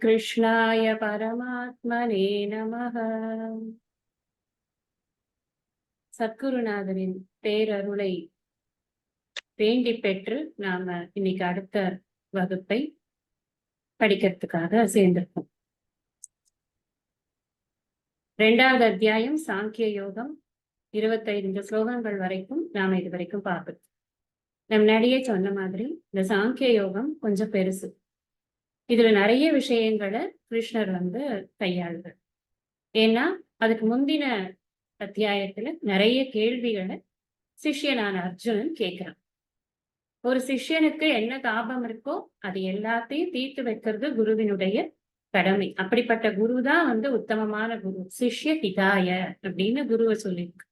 கிருஷ்ணாய பரமாத்மனே நமः. சத்குருநாதரின் பேரருளை வேண்டி பெற்று நாம இன்னைக்கு அடுத்த வகுப்பை படிக்கிறதுக்காக சேர்ந்திருக்கோம். 2வது அத்தியாயம் சாங்கிய யோகம். 25 ஸ்லோகங்கள் வரைக்கும் நாம இது வரைக்கும் பார்ப்போம். நம்ம முன்னாடியே சொன்ன மாதிரி இந்த சாங்கிய யோகம் கொஞ்சம் பெருசு. இதுல நிறைய விஷயங்களை கிருஷ்ணர் கையாளுது. ஏன்னா அதுக்கு முந்தின அத்தியாயத்துல நிறைய கேள்விகளை சிஷ்யனான அர்ஜுனன் கேட்கிறான். ஒரு சிஷ்யனுக்கு என்ன தாபம் இருக்கோ அது எல்லாத்தையும் தீர்த்து வைக்கிறது குருவினுடைய கடமை. அப்படிப்பட்ட குருதான் உத்தமமான குரு. சிஷ்ய ஹிதாய அப்படின்னு குருவை சொல்லியிருக்கு.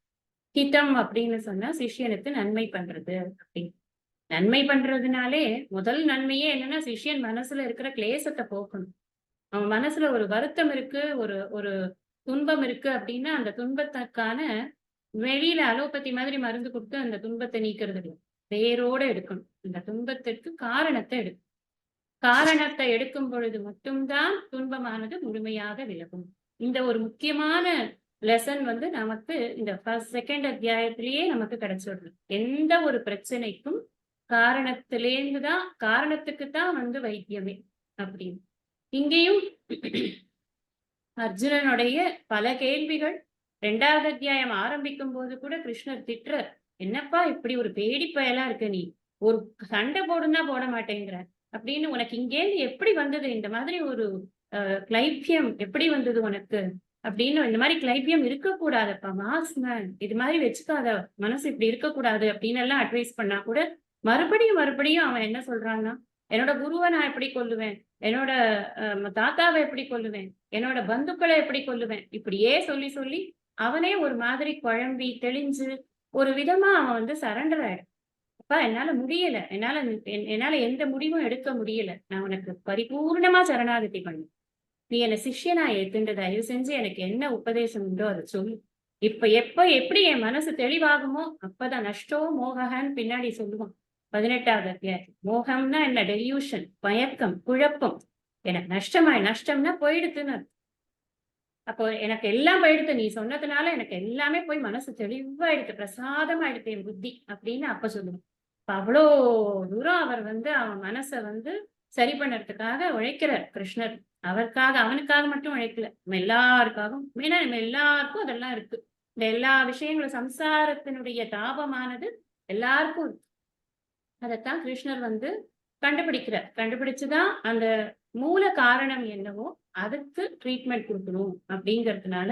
ஹிதம் அப்படின்னு சொன்னா சிஷ்யனுக்கு நன்மை பண்றது அப்படின்னு. நன்மை பண்றதுனாலே முதல் நன்மையே என்னன்னா சிஷ்யன் மனசுல இருக்கிற கிளேசத்தை போக்கணும். அவன் மனசுல ஒரு வருத்தம் இருக்கு, ஒரு ஒரு துன்பம் இருக்கு அப்படின்னா அந்த துன்பத்துக்கான வெளியில அலோபதி மாதிரி மருந்து கொடுத்து அந்த துன்பத்தை நீக்கிறது இல்லை, வேரோட எடுக்கணும். அந்த துன்பத்திற்கு காரணத்தை எடுக்கணும். காரணத்தை எடுக்கும் பொழுது மட்டும்தான் துன்பமானது முழுமையாக விலகும். இந்த ஒரு முக்கியமான லெசன் நமக்கு இந்த செகண்ட் அத்தியாயத்திலேயே நமக்கு கிடைச்சிடுது. எந்த ஒரு பிரச்சனைக்கும் காரணத்திலேருந்துதான், காரணத்துக்குத்தான் வைத்தியமே அப்படின்னு. இங்கேயும் அர்ஜுனனுடைய பல கேள்விகள் 2வது அத்தியாயம் ஆரம்பிக்கும் போது கூட கிருஷ்ணர் திட்டுற, என்னப்பா இப்படி ஒரு பேடி பயலா இருக்க, நீ ஒரு சண்டை போடுன்னா போட மாட்டேங்கிற அப்படின்னு, உனக்கு இங்கேருந்து எப்படி வந்தது இந்த மாதிரி ஒரு கிளைபியம், எப்படி வந்தது உனக்கு அப்படின்னு. இந்த மாதிரி கிளைபியம் இருக்கக்கூடாதப்பா, மாஸ்மேன் இது மாதிரி வச்சுக்காத, மனசு இப்படி இருக்கக்கூடாது அப்படின்னு எல்லாம் அட்வைஸ் பண்ணா கூட மறுபடியும் அவன் என்ன சொல்றான்னா, என்னோட குருவை நான் எப்படி கொல்லுவேன், என்னோட தாத்தாவை எப்படி கொல்லுவேன், என்னோட பந்துக்களை எப்படி கொல்லுவேன், இப்படியே சொல்லி சொல்லி அவனே ஒரு மாதிரி குழம்பி தெளிஞ்சு ஒரு விதமா அவன் சரண்டர் ஆயிடும். அப்பா என்னால முடியல, என்னால எந்த முடிவும் எடுக்க முடியல, நான் உனக்கு பரிபூர்ணமா சரணாகதி பண்ணு, நீ என்ன சிஷ்யனா ஏத்துன்ற, தயவு செஞ்சு எனக்கு என்ன உபதேசம் உண்டோ அதை சொல்லு. எப்ப எப்படி என் மனசு தெளிவாகுமோ அப்பதான் நஷ்டோ மோகன்னு பின்னாடி சொல்லுவான் 18வது அத்தியாயம். மோகம்னா என்ன? டெல்யூஷன், மயக்கம், குழப்பம். எனக்கு நஷ்டம்னா போயிடுத்துன்னு. அப்போ எனக்கு எல்லாம் போயிடுத்து, நீ சொன்னதுனால எனக்கு எல்லாமே போய் மனசு தெளிவாயிடுத்து, பிரசாதமாயிடுத்து என் புத்தி அப்படின்னு அப்ப சொல்லுவோம். அவ்வளோ தூரம் அவர் அவன் மனசை சரி பண்ணறதுக்காக உழைக்கிறார் கிருஷ்ணர். அவனுக்காக மட்டும் உழைக்கல, நம்ம எல்லாருக்காகவும். ஏன்னா நம்ம எல்லாருக்கும் அதெல்லாம் இருக்கு. இந்த எல்லா விஷயங்களும் சம்சாரத்தினுடைய தாபமானது எல்லாருக்கும் இருக்கு. அதைத்தான் கிருஷ்ணர் கண்டுபிடிக்கிறார். கண்டுபிடிச்சுதான் அந்த மூல காரணம் என்னவோ அதுக்கு ட்ரீட்மெண்ட் கொடுக்கணும் அப்படிங்கிறதுனால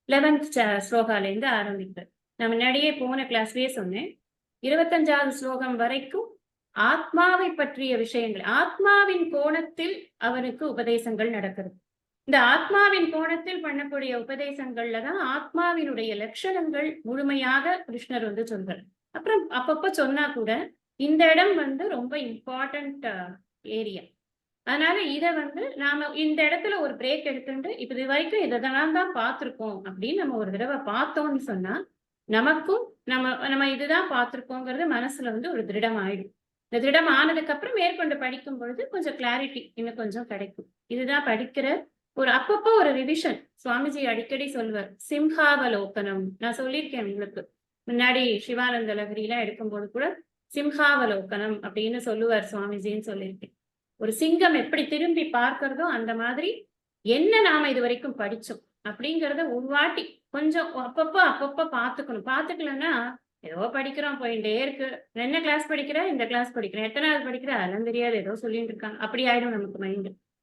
11th ஸ்லோகால இருந்து ஆரம்பிக்கிறார். நான் முன்னாடியே போன கிளாஸ்லயே சொன்னேன், 25வது ஸ்லோகம் வரைக்கும் ஆத்மாவை பற்றிய விஷயங்கள், ஆத்மாவின் கோணத்தில் அவனுக்கு உபதேசங்கள் நடக்கிறது. இந்த ஆத்மாவின் கோணத்தில் பண்ணக்கூடிய உபதேசங்கள்ல தான் ஆத்மாவினுடைய லட்சணங்கள் முழுமையாக கிருஷ்ணர் சொல்றார். அப்புறம் அப்பப்ப சொன்னா கூட இந்த இடம் ரொம்ப இம்பார்ட்டன்ட் ஏரியா. அதனால இத நாம இந்த இடத்துல ஒரு பிரேக் எடுத்துட்டு இப்ப இது வரைக்கும் இதெல்லாம் தான் பார்த்திருக்கோம் அப்படின்னு நம்ம ஒரு தடவை பார்த்தோம்னு சொன்னா நமக்கும் நம்ம இதுதான் பார்த்திருக்கோங்கிறது மனசுல ஒரு திருடம் ஆயிடும். இந்த திருடம் ஆனதுக்கு அப்புறம் மேற்கொண்டு படிக்கும் பொழுது கொஞ்சம் கிளாரிட்டி இன்னும் கொஞ்சம் கிடைக்கும். இதுதான் படிக்கிற ஒரு அப்பப்போ ஒரு ரிவிஷன். சுவாமிஜி அடிக்கடி சொல்வார், சிம்ஹாவலோகனம். நான் சொல்லியிருக்கேன் உங்களுக்கு முன்னாடி, சிவானந்த லகரிலாம் எடுக்கும்போது கூட சிம்ஹாவலோகனம் அப்படின்னு சொல்லுவார் சுவாமிஜின்னு சொல்லியிருக்கேன். ஒரு சிங்கம் எப்படி திரும்பி பார்க்கிறதோ அந்த மாதிரி என்ன நாம இது வரைக்கும் படிச்சோம் அப்படிங்கிறத ஒரு வாட்டி கொஞ்சம் அப்பப்போ பார்த்துக்கணும். பார்த்துக்கலன்னா ஏதோ படிக்கிறோம் போயிட்டே இருக்கு, என்ன கிளாஸ் படிக்கிற, இந்த கிளாஸ் படிக்கிறேன், எத்தனாவது படிக்கிற, அதெல்லாம் தெரியாது, ஏதோ சொல்லிட்டு இருக்காங்க, அப்படி ஆயிடும் நமக்கு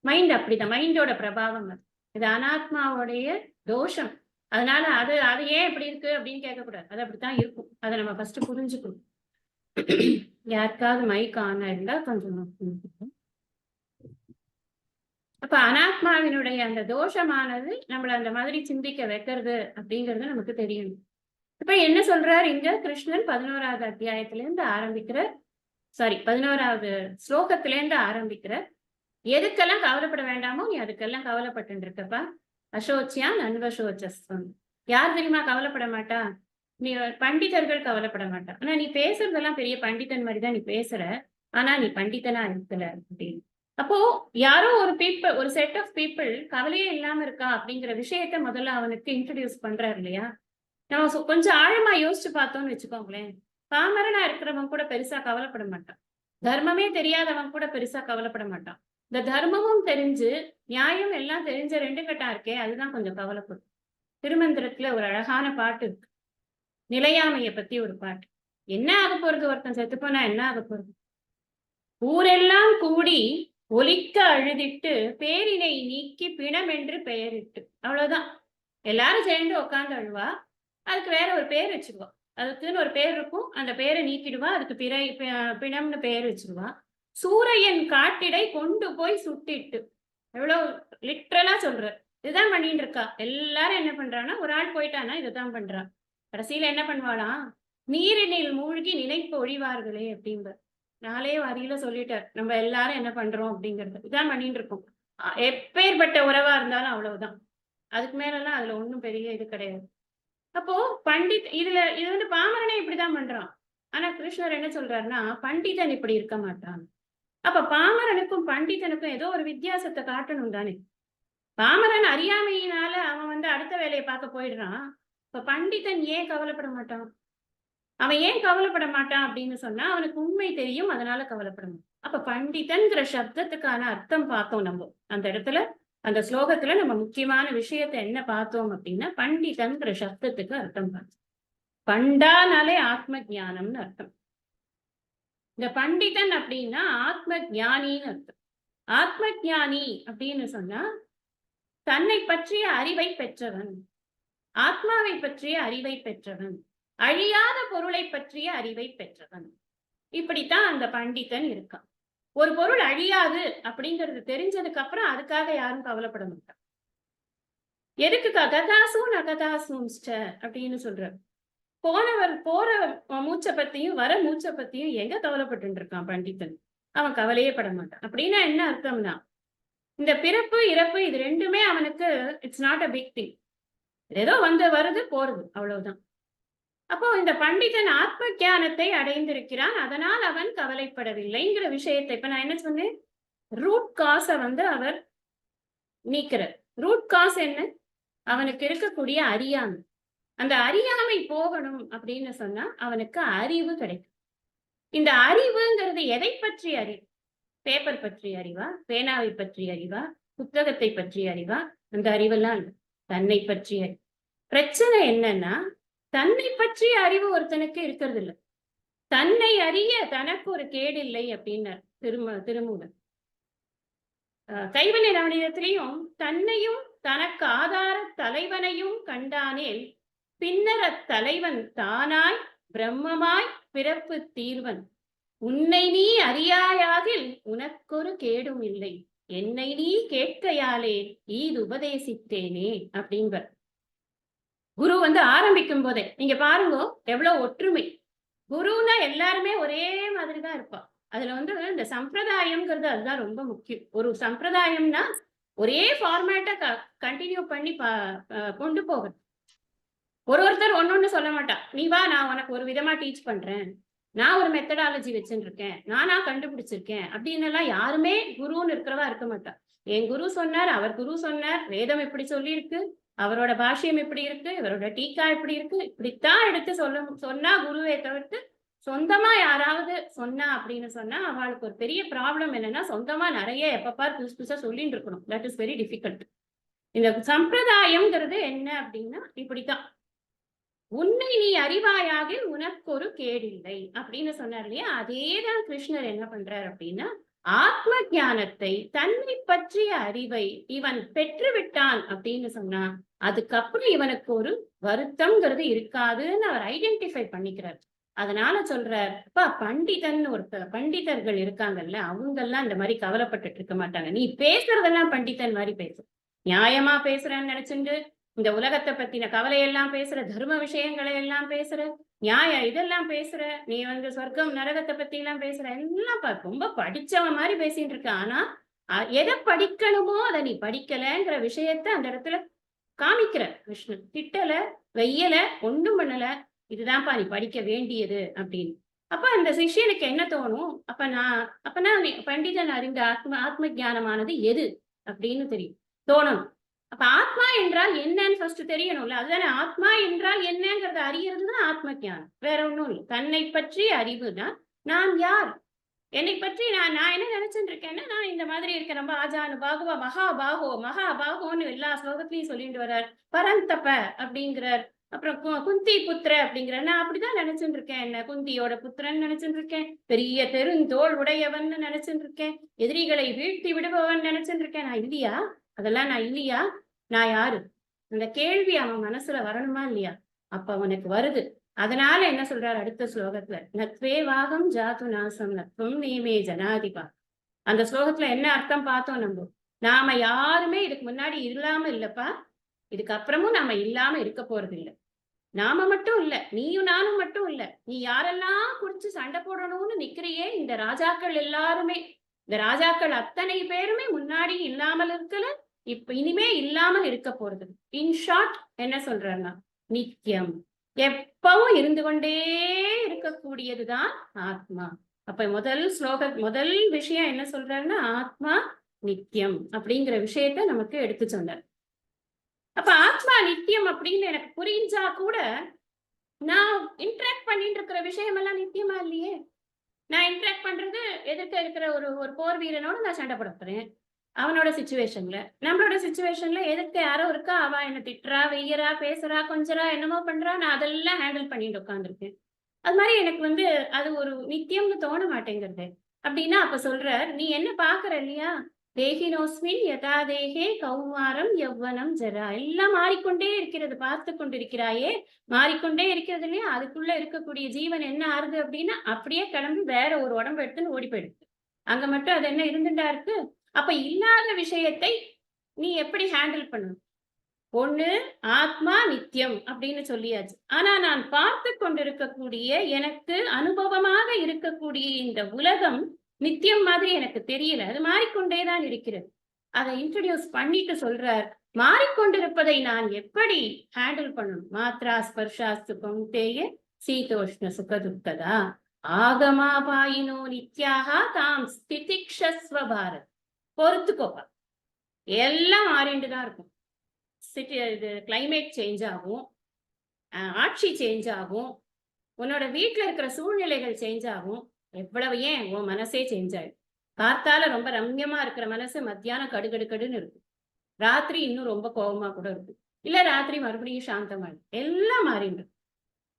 மைண்ட் அப்படிதான். மைண்டோட பிரபாவம் அது. இது அனாத்மாவுடைய தோஷம். அதனால அது ஏன் இப்படி இருக்கு அப்படின்னு கேட்கக்கூடாது, அது அப்படித்தான் இருக்கும். அதை நம்ம ஃபர்ஸ்ட் புரிஞ்சுக்கணும். யாருக்காவது மைக் ஆன் இருந்தா கொஞ்சம். அப்ப அனாத்மாவினுடைய அந்த தோஷமானது நம்மள அந்த மாதிரி சிந்திக்க வைக்கிறது அப்படிங்கிறது நமக்கு தெரியணும். இப்ப என்ன சொல்றாரு இங்க கிருஷ்ணன் 11வது அத்தியாயத்திலிருந்து ஆரம்பிக்கிற, 11வது ஸ்லோகத்திலேருந்து ஆரம்பிக்கிற, எதுக்கெல்லாம் கவலைப்பட வேண்டாமோ நீ அதுக்கெல்லாம் கவலைப்பட்டு இருக்கப்பா. அசோச்சியா நன்வசோச்சஸ்வம். யார் தெரியுமா கவலைப்பட மாட்டா? நீ பண்டிதர்கள் கவலைப்பட மாட்டா. ஆனா நீ பேசுறதெல்லாம் பெரிய பண்டிதன் மாதிரிதான் நீ பேசுற, ஆனா நீ பண்டிதனா இருக்கல அப்படின்னு. அப்போ யாரோ ஒரு செட் ஆஃப் பீப்புள் கவலையே இல்லாம இருக்கா அப்படிங்கிற விஷயத்த முதல்ல அவனுக்கு இன்ட்ரடியூஸ் பண்றாரு இல்லையா? நம்ம கொஞ்சம் ஆழமா யோசிச்சு பார்த்தோம்னு வச்சுக்கோங்களேன். பாமரனா இருக்கிறவன் கூட பெருசா கவலைப்பட மாட்டான். தர்மமே தெரியாதவன் கூட பெருசா கவலைப்பட மாட்டான். இந்த தர்மமும் தெரிஞ்சு, நியாயம் எல்லாம் தெரிஞ்ச 2 கட்டா இருக்கே, அதுதான் கொஞ்சம் கவலைப்படும். திருமந்திரத்துல ஒரு அழகான பாட்டு இருக்கு. நிலையாமைய பத்தி ஒரு பாட்டு. என்ன ஆகப் போறது? ஒருத்தன் செத்து போனா என்ன ஆகப் போறது? ஊரெல்லாம் கூடி ஒலிக்க அழுதிட்டு பேரினை நீக்கி பிணமென்று பெயரிட்டு. அவ்வளவுதான். எல்லாரும் சேர்ந்து உட்கார்ந்து அழுவா. அதுக்கு வேற ஒரு பேர் வச்சிருவா. அதுக்குன்னு ஒரு பேர் இருக்கும். அந்த பேரை நீக்கிடுவா. அதுக்கு பிணம்னு பெயர் வச்சிருவா. சூரையன் காட்டிடை கொண்டு போய் சுட்டிட்டு. எவ்வளவு லிட்ரலா சொல்றார். இதுதான் பண்ணிட்டு இருக்கா. எல்லாரும் என்ன பண்றான்னா, ஒரு ஆள் போயிட்டான்னா இதுதான் பண்றா. கடைசியில என்ன பண்ணுவாளாம்? நீரினில் மூழ்கி நினைப்பு ஒழிவார்களே அப்படிம்பார். 4 வரியில சொல்லிட்டார். நம்ம எல்லாரும் என்ன பண்றோம் அப்படிங்கிறது. இதான் பண்ணிட்டு இருக்கோம். எப்பேர்ப்பட்ட உறவா இருந்தாலும் அவ்வளவுதான். அதுக்கு மேலலாம் அதுல ஒண்ணும் பெரிய இது கிடையாது. அப்போ இது வந்து பாமரனே இப்படிதான் பண்றான். ஆனா கிருஷ்ணர் என்ன சொல்றாருன்னா, பண்டிதன் இப்படி இருக்க மாட்டான். அப்ப பாமரனுக்கும் பண்டிதனுக்கும் ஏதோ ஒரு வித்தியாசத்த காட்டணும் தானே! பாமரன் அறியாமையினால அவன் வந்து அடுத்த வேலைய பார்க்க போயிடுறான். இப்ப பண்டிதன் ஏன் கவலைப்பட மாட்டான்? அவன் ஏன் கவலைப்பட மாட்டான் அப்படின்னு சொன்னா, அவனுக்கு உண்மை தெரியும். அதனால கவலைப்பட மாட்டான். அப்ப பண்டிதன்ங்கிற சப்தத்துக்கான அர்த்தம் பார்த்தோம் நம்ப. அந்த இடத்துல, அந்த ஸ்லோகத்துல நம்ம முக்கியமான விஷயத்த என்ன பார்த்தோம் அப்படின்னா, பண்டிதன்ங்கிற சப்தத்துக்கு அர்த்தம் பார்த்தோம். பண்டானாலே ஆத்ம ஞானம்னு அர்த்தம். இந்த பண்டிதன் அப்படின்னா ஆத்ம ஞானின்னு அர்த்தம். ஆத்ம ஞானி அப்படின்னு சொன்னா, தன்னை பற்றிய அறிவை பெற்றவன். ஆத்மாவை பற்றிய அறிவை பெற்றவன். அழியாத பொருளை பற்றிய அறிவை பெற்றவன். இப்படித்தான் அந்த பண்டிதன் இருக்கான். ஒரு பொருள் அழியாது அப்படிங்கிறது தெரிஞ்சதுக்கு அப்புறம் அதுக்காக யாரும் கவலைப்பட மாட்டாங்க. எதுக்கு ககதாசூன் அகதாசூன்ஸ்ட அப்படின்னு சொல்றாரு. போற மூச்சை பத்தியும் வர மூச்சை பத்தியும் எங்க கவலைப்பட்டு இருக்கான் பண்டிதன். அவன் கவலையே பட மாட்டான். அப்படின்னா என்ன அர்த்தம்னா, இந்த பிறப்பு இறப்பு இது 2மே அவனுக்கு it's not a big thing. ஏதோ வந்து வருது போறது அவ்வளவுதான். அப்போ இந்த பண்டிதன் ஆத்ம ஞானத்தை அடைந்திருக்கிறான். அதனால் அவன் கவலைப்படவில்லைங்கிற விஷயத்தை இப்ப நான் என்ன சொன்னேன்? ரூட் காஸ வந்து அவர் நீக்கிறார். ரூட் காஸ் என்ன? அவனுக்கு இருக்கக்கூடிய அறியாமை. அந்த அறியாமை போகணும் அப்படின்னு சொன்னா அவனுக்கு அறிவு கிடைக்கும். இந்த அறிவுங்கிறது எதை பற்றி அறிவு? பேப்பர் பற்றி அறிவா? பேனாவை பற்றி அறிவா? புத்தகத்தை பற்றி அறிவா? அந்த அறிவெல்லாம் இல்ல. தன்னை பற்றிய அறிவு. பிரச்சனை என்னன்னா, தன்னை பற்றிய அறிவு ஒருத்தனுக்கு இருக்கிறது இல்ல. தன்னை அறிய தனக்கு ஒரு கேடில்லை அப்படின்னார் திருமூலர். கைவல்ய நவநீதத்திலையும் தன்னையும் தனக்கு ஆதார தலைவனையும் கண்டானேல் பின்னர் அத்தலைவன் தானாய் பிரம்மமாய் பிறப்பு தீர்வன். உன்னை நீ அறியாயாகில் உனக்கொரு கேடும் இல்லை. என்னை நீ கேட்கையாலே ஈது உபதேசித்தேனே அப்படின்பர். குரு வந்து ஆரம்பிக்கும் போதே நீங்க பாருங்க எவ்வளவு ஒற்றுமை. குருன்னா எல்லாருமே ஒரே மாதிரிதான் இருப்பா. அதுல வந்து இந்த சம்பிரதாயம்ங்கிறது அதுதான் ரொம்ப முக்கியம். ஒரு சம்பிரதாயம்னா ஒரே ஃபார்மேட்டை கண்டினியூ பண்ணி கொண்டு போகணும். ஒருத்தர் ஒன்னொன்னு சொல்ல மாட்டா. நீ வா நான் உனக்கு ஒரு விதமா டீச் பண்றேன். நான் ஒரு மெத்தடாலஜி வச்சுட்டு இருக்கேன். நானா கண்டுபிடிச்சிருக்கேன் அப்படின்னு எல்லாம் யாருமே குருன்னு இருக்கிறவா இருக்க மாட்டா. என் குரு சொன்னார், அவர் குரு சொன்னார், வேதம் இப்படி சொல்லி இருக்கு, அவரோட பாஷ்யம் இப்படி இருக்கு, இவரோட டீக்கா இப்படி இருக்கு, இப்படித்தான் எடுத்து சொன்னா குருவை தவிர்த்து சொந்தமா யாராவது சொன்னா அப்படின்னு சொன்னா அவளுக்கு ஒரு பெரிய ப்ராப்ளம் என்னன்னா, சொந்தமா நிறைய எப்பப்பார் புதுசு புதுசா சொல்லிட்டு இருக்கணும். That is very difficult. இந்த சம்பிரதாயம்ங்கிறது என்ன அப்படின்னா இப்படித்தான். உன்னை நீ அறிவாயாகில் உனக்கு ஒரு கேடில்லை அப்படின்னு சொன்னார் இல்லையா? அதேதான் கிருஷ்ணர் என்ன பண்றார் அப்படின்னா, ஆத்ம ஞானத்தை தன்னை பற்றிய அறிவை இவன் பெற்று விட்டான் அப்படின்னு சொன்னா அதுக்கப்புறம் இவனுக்கு ஒரு வருத்தம்ங்கிறது இருக்காதுன்னு அவர் ஐடென்டிஃபை பண்ணிக்கிறார். அதனால சொல்றார், பண்டிதன் பண்டிதர்கள் இருக்காங்கல்ல, அவங்க எல்லாம் இந்த மாதிரி கவலைப்பட்டுட்டு இருக்க மாட்டாங்க. நீ பேசுறதெல்லாம் பண்டிதன் மாதிரி பேசு. நியாயமா பேசுறேன்னு நினைச்சுண்டு இந்த உலகத்தை பத்தின கவலையெல்லாம் பேசுற, தர்ம விஷயங்களை எல்லாம் பேசுற, இதெல்லாம் பேசுற, நீ வந்து சொர்க்கம் நரகத்தை பத்தி எல்லாம் பேசுற, எல்லாம் ரொம்ப படிச்சவன் மாதிரி பேசிட்டு இருக்க. ஆனா எதை படிக்கணுமோ அதை நீ படிக்கலங்கிற விஷயத்த அந்த இடத்துல காமிக்கிற. கிருஷ்ணன் திட்டல, வெய்யல, ஒண்ணும் பண்ணல. இதுதான்ப்பா நீ படிக்க வேண்டியது அப்படின்னு. அப்ப அந்த சிஷ்யனுக்கு என்ன தோணும்? அப்பனா பண்டிதன் அறிந்த ஆத்ம ஞானமானது எது அப்படின்னு தெரியும் தோணணும். அப்ப ஆத்மா என்றால் என்னன்னு ஃபர்ஸ்ட் தெரியணும்ல. அதுதானே ஆத்மா என்றால் என்னங்கிறத அறியறது தான் ஆத்ம ஞானம். வேற ஒண்ணும் இல்ல. தன்னை பற்றிய அறிவு தான் நான் யார்? என்னை பற்றி நான் நான் என்ன நினைச்சுட்டு இருக்கேன்னா, நான் இந்த மாதிரி இருக்கேன். ரொம்ப ஆஜானு பாகுவா மகாபாகோன்னு எல்லா ஸ்லோகத்திலையும் சொல்லிட்டு வர்றார். பரந்தப அப்படிங்கிறார். அப்புறம் குந்தி புத்திர அப்படிங்கிறார். நான் அப்படிதான் நினைச்சுட்டு இருக்கேன். என்ன குந்தியோட புத்திரன் நினைச்சுட்டு இருக்கேன். பெரிய பெருந்தோள் உடையவன் நினைச்சுட்டு இருக்கேன். எதிரிகளை வீழ்த்தி விடுபவன் நினைச்சுட்டு இருக்கேன். நான் இல்லையா? அதெல்லாம் நான் இல்லையா? நான் யாரு? அந்த கேள்வி அவன் மனசுல வரணுமா இல்லையா? அப்ப அவனுக்கு வருது. அதனால என்ன சொல்றாரு அடுத்த ஸ்லோகத்துல, நத்வே வாகம் ஜாது நாசம் நத்வம் நேமே ஜனாதிபா. அந்த ஸ்லோகத்துல என்ன அர்த்தம் பார்த்தோம் நம்ம. நாம யாருமே இதுக்கு முன்னாடி இல்லாம இல்லப்பா, இதுக்கப்புறமும் நாம இல்லாம இருக்க போறது இல்லை. நாம மட்டும் இல்ல, நீயும் நானும் மட்டும் இல்ல, நீ யாரெல்லாம் குடிச்சு சண்டை போடணும்னு நிக்கிறியே இந்த ராஜாக்கள் எல்லாருமே, இந்த ராஜாக்கள் அத்தனை பேருமே முன்னாடி இல்லாமல் இருக்கல, இப்ப இனிமே இல்லாமல் இருக்க போறது. இன் ஷார்ட் என்ன சொல்றேன்னா, நித்தியம் எப்பவும் இருந்து கொண்டே இருக்கக்கூடியதுதான் ஆத்மா. அப்ப முதல் விஷயம் என்ன சொல்றாருன்னா, ஆத்மா நித்தியம் அப்படிங்கிற விஷயத்த நமக்கு எடுத்து சொன்னார். அப்ப ஆத்மா நித்தியம் அப்படின்னு எனக்கு புரிஞ்சா கூட, நான் இன்டராக்ட் பண்ணிட்டு இருக்கிற விஷயம் எல்லாம் நித்தியமா இல்லையே. நான் இன்டராக்ட் பண்றது எதிர்க்க இருக்கிற ஒரு போர் வீரனோட நான் சண்டை போட போறேன். அவனோட சிச்சுவேஷன்ல, நம்மளோட சிச்சுவேஷன்ல எதிர்க்க யாரோ இருக்கா, அவ என்ன திட்டுறா, வெய்யறா, பேசுறா, கொஞ்சரா, என்னமோ பண்றா, நான் அதெல்லாம் ஹேண்டில் பண்ணிட்டு உட்காந்துருக்கேன். அது மாதிரி எனக்கு அது ஒரு நித்தியம்னு தோண மாட்டேங்கிறது. அப்படின்னா அப்ப சொல்ற, நீ என்ன பாக்குற இல்லையா, தேகினோஸ்மின் யதா தேகே கௌமாரம் யௌவனம் ஜரா, எல்லாம் மாறிக்கொண்டே இருக்கிறது, பார்த்து கொண்டிருக்கிறாயே, மாறிக்கொண்டே இருக்கிறது இல்லையா, அதுக்குள்ள இருக்கக்கூடிய ஜீவன் என்ன ஆறுது அப்படின்னா, அப்படியே கிளம்பி வேற ஒரு உடம்பு எடுத்துன்னு ஓடி போயிடுது. அங்க மட்டும் அது என்ன இருந்துட்டா இருக்கு. அப்ப இல்லாத விஷயத்தை நீ எப்படி ஹேண்டில் பண்ணணும்? ஒண்ணு ஆத்மா நித்தியம் அப்படின்னு சொல்லியாச்சு. ஆனா நான் பார்த்து கொண்டிருக்கக்கூடிய, எனக்கு அனுபவமாக இருக்கக்கூடிய இந்த உலகம் நித்தியம் மாதிரி எனக்கு தெரியல. அது மாறிக்கொண்டேதான் இருக்கிறது. அதை இன்ட்ரடியூஸ் பண்ணிட்டு சொல்றார், மாறிக்கொண்டிருப்பதை நான் எப்படி ஹேண்டில் பண்ணணும்? மாத்ரா ஸ்பர்ஷாஸ்து கௌந்தேய சீதோஷ்ண சுகதுக்கதா ஆகமாபாயினோ நித்யாக தாம் ஸ்திதிக்ஷஸ்வ பாரத். பொறுத்துக்கோப்பா, எல்லாம் மாறிண்டு தான் இருக்கும். இது கிளைமேட் சேஞ்ச் ஆகும், ஆட்சி சேஞ்ச் ஆகும், உன்னோட வீட்டுல இருக்கிற சூழ்நிலைகள் சேஞ்ச் ஆகும். எவ்வளவு ஏன் உன் மனசே சேஞ்ச் ஆயிடும். காத்தால ரொம்ப ரம்யமா இருக்கிற மனசு மத்தியானம் கடுகடுன்னு இருக்கும். ராத்திரி இன்னும் ரொம்ப கோபமா கூட இருக்கும். இல்ல ராத்திரி மறுபடியும் சாந்தமா இருக்கும். எல்லாம் மாறிடும்.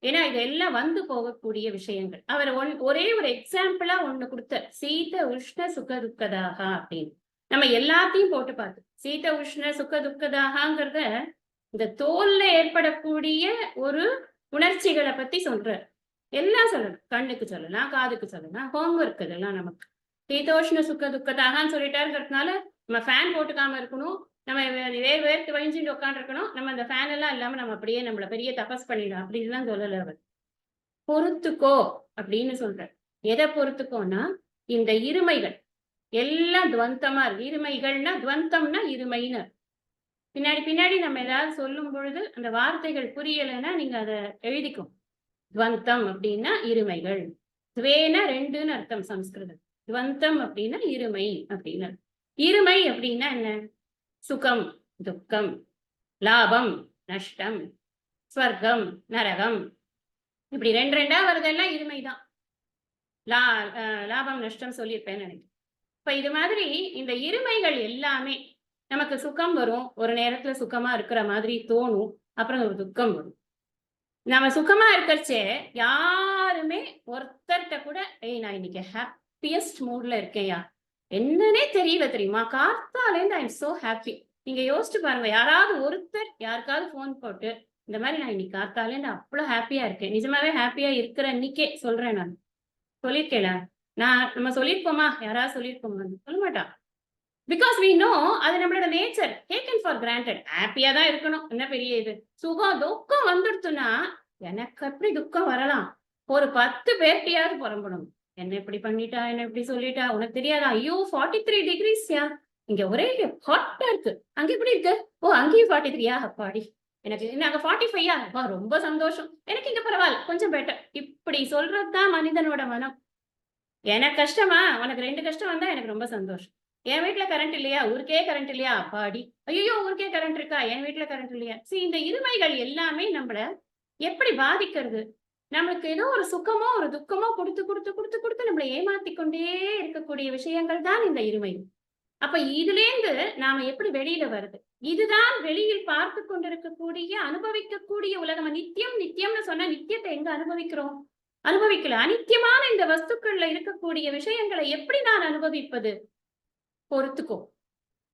ஏன்னா இதெல்லாம் வந்து போகக்கூடிய விஷயங்கள். அவர் ஒரே ஒரு எக்ஸாம்பிளா ஒண்ணு கொடுத்த, சீத உஷ்ண சுக துக்கதாக அப்படின்னு. நம்ம எல்லாத்தையும் போட்டு பார்த்து, சீத உஷ்ண சுக துக்கதாகங்கிறத இந்த தோல்ல ஏற்படக்கூடிய ஒரு உணர்ச்சிகளை பத்தி சொல்றார். எல்லாம் சொல்லணும். கண்ணுக்கு சொல்லலாம், காதுக்கு சொல்லலாம், ஹோம்ஒர்க் இதெல்லாம் நமக்கு. சீதோஷ்ண சுக துக்கதாகன்னு சொல்லிட்டாருங்கிறதுனால நம்ம ஃபேன் போட்டுக்காம இருக்கணும், நம்ம வேர்த்து வழிஞ்சுட்டு உட்காந்துருக்கணும், நம்ம அந்த ஃபேன் எல்லாம் இல்லாம நம்ம அப்படியே நம்மள பெரிய தபஸ் பண்ணிடும் அப்படின்லாம் சொல்லல அவர். பொறுத்துக்கோ அப்படின்னு சொல்ற. எதை பொறுத்துக்கோன்னா, இந்த இருமைகள் எல்லாம் துவந்தமா இருக்கு. இருமைகள்னா துவந்தம்னா இருமைன்னு. பின்னாடி நம்ம ஏதாவது சொல்லும் பொழுது அந்த வார்த்தைகள் புரியலைன்னா நீங்க அதை எழுதிக்கும். துவந்தம் அப்படின்னா இருமைகள். துவேன ரெண்டுன்னு அர்த்தம் சம்ஸ்கிருதம். துவந்தம் அப்படின்னா இருமை அப்படின்னு. இருமை அப்படின்னா என்ன? சுகம் துக்கம், லாபம் நஷ்டம், ஸ்வர்க்கம் நரகம், இப்படி ரெண்டா வருதெல்லாம் இருமைதான். லாபம் நஷ்டம் சொல்லியிருப்பேன்னு நினைக்கிறேன். இப்ப இது மாதிரி இந்த இருமைகள் எல்லாமே நமக்கு சுகம் வரும், ஒரு நேரத்துல சுகமா இருக்கிற மாதிரி தோணும், அப்புறம் ஒரு துக்கம் வரும். நம்ம சுகமா இருக்கிறச்சே யாருமே ஒருத்தர்கிட்ட கூட, ஏய் நான் இன்னைக்கு ஹாப்பியஸ்ட் மூட்ல இருக்கேன்யா, என்னன்னே தெரியல தெரியுமா, காத்தாலேருந்து ஐ எம் சோ ஹாப்பி. நீங்க யோசிச்சு பாருங்க, யாராவது ஒருத்தர் யாருக்காவது போன் போட்டு, இந்த மாதிரி நான் இன்னைக்கு காத்தாலேருந்து அவ்வளவு ஹாப்பியா இருக்கேன், நிஜமாவே ஹாப்பியா இருக்கிற இன்னைக்கே சொல்றேன், நான் சொல்லியிருக்கேன், நம்ம சொல்லியிருப்போமா? யாராவது சொல்லியிருப்போமா? சொல்ல மாட்டா. பிகாஸ் வி நோ அது நம்மளோட நேச்சர். Taken for granted. ஹாப்பியா தான் இருக்கணும், என்ன பெரிய இது. சுகம் துக்கம் வந்துடுத்துன்னா எனக்கு எப்படி துக்கம் வரலாம்? ஒரு 10 பேர்கிட்டயாவது புறம்படும். என்ன இப்படி பண்ணிட்டா, என்ன இப்படி சொல்லிட்டா, உனக்கு தெரியாதா? ஐயோ 43 டிகிரிஸ்யா, இங்க ஒரே ஹாட்டா இருக்கு, அங்க எப்படி இருக்கு? ஓ அங்கேயும் 43யா? அப்பாடி, எனக்கு நாங்க 45யா ரொம்ப சந்தோஷம், எனக்கு இங்க பரவாயில்ல கொஞ்சம் பெட்டர். இப்படி சொல்றதுதான் மனிதனோட மனம். எனக்கு கஷ்டமா, உனக்கு 2 கஷ்டம் வந்தா எனக்கு ரொம்ப சந்தோஷம். என் வீட்ல கரண்ட் இல்லையா? ஊருக்கே கரண்ட் இல்லையா? அப்பாடி! ஐயய்யோ! ஊருக்கே கரண்ட் இருக்கா? என் வீட்ல கரண்ட் இல்லையா? இந்த இருமைகள் எல்லாமே நம்மள எப்படி பாதிக்கிறது? நமக்கு ஏதோ ஒரு சுகமோ, ஒரு துக்கமோ குடுத்து நம்மள ஏமாத்திக் கொண்டே இருக்கக்கூடிய விஷயங்கள் தான் இந்த இருமை. அப்ப இதுலேருந்து நாம எப்படி வெளியில வருது? இதுதான் வெளியில் பார்த்துக் கொண்டிருக்கக்கூடிய, அனுபவிக்கக்கூடிய உலகம். நித்தியம் நித்தியம்னு சொன்னா நித்தியத்தை எங்க அனுபவிக்கிறோம்? அனுபவிக்கல. அநித்தியமான இந்த வஸ்துக்கள்ல இருக்கக்கூடிய விஷயங்களை எப்படி நான் அனுபவிப்பது? பொறுத்துக்கோ.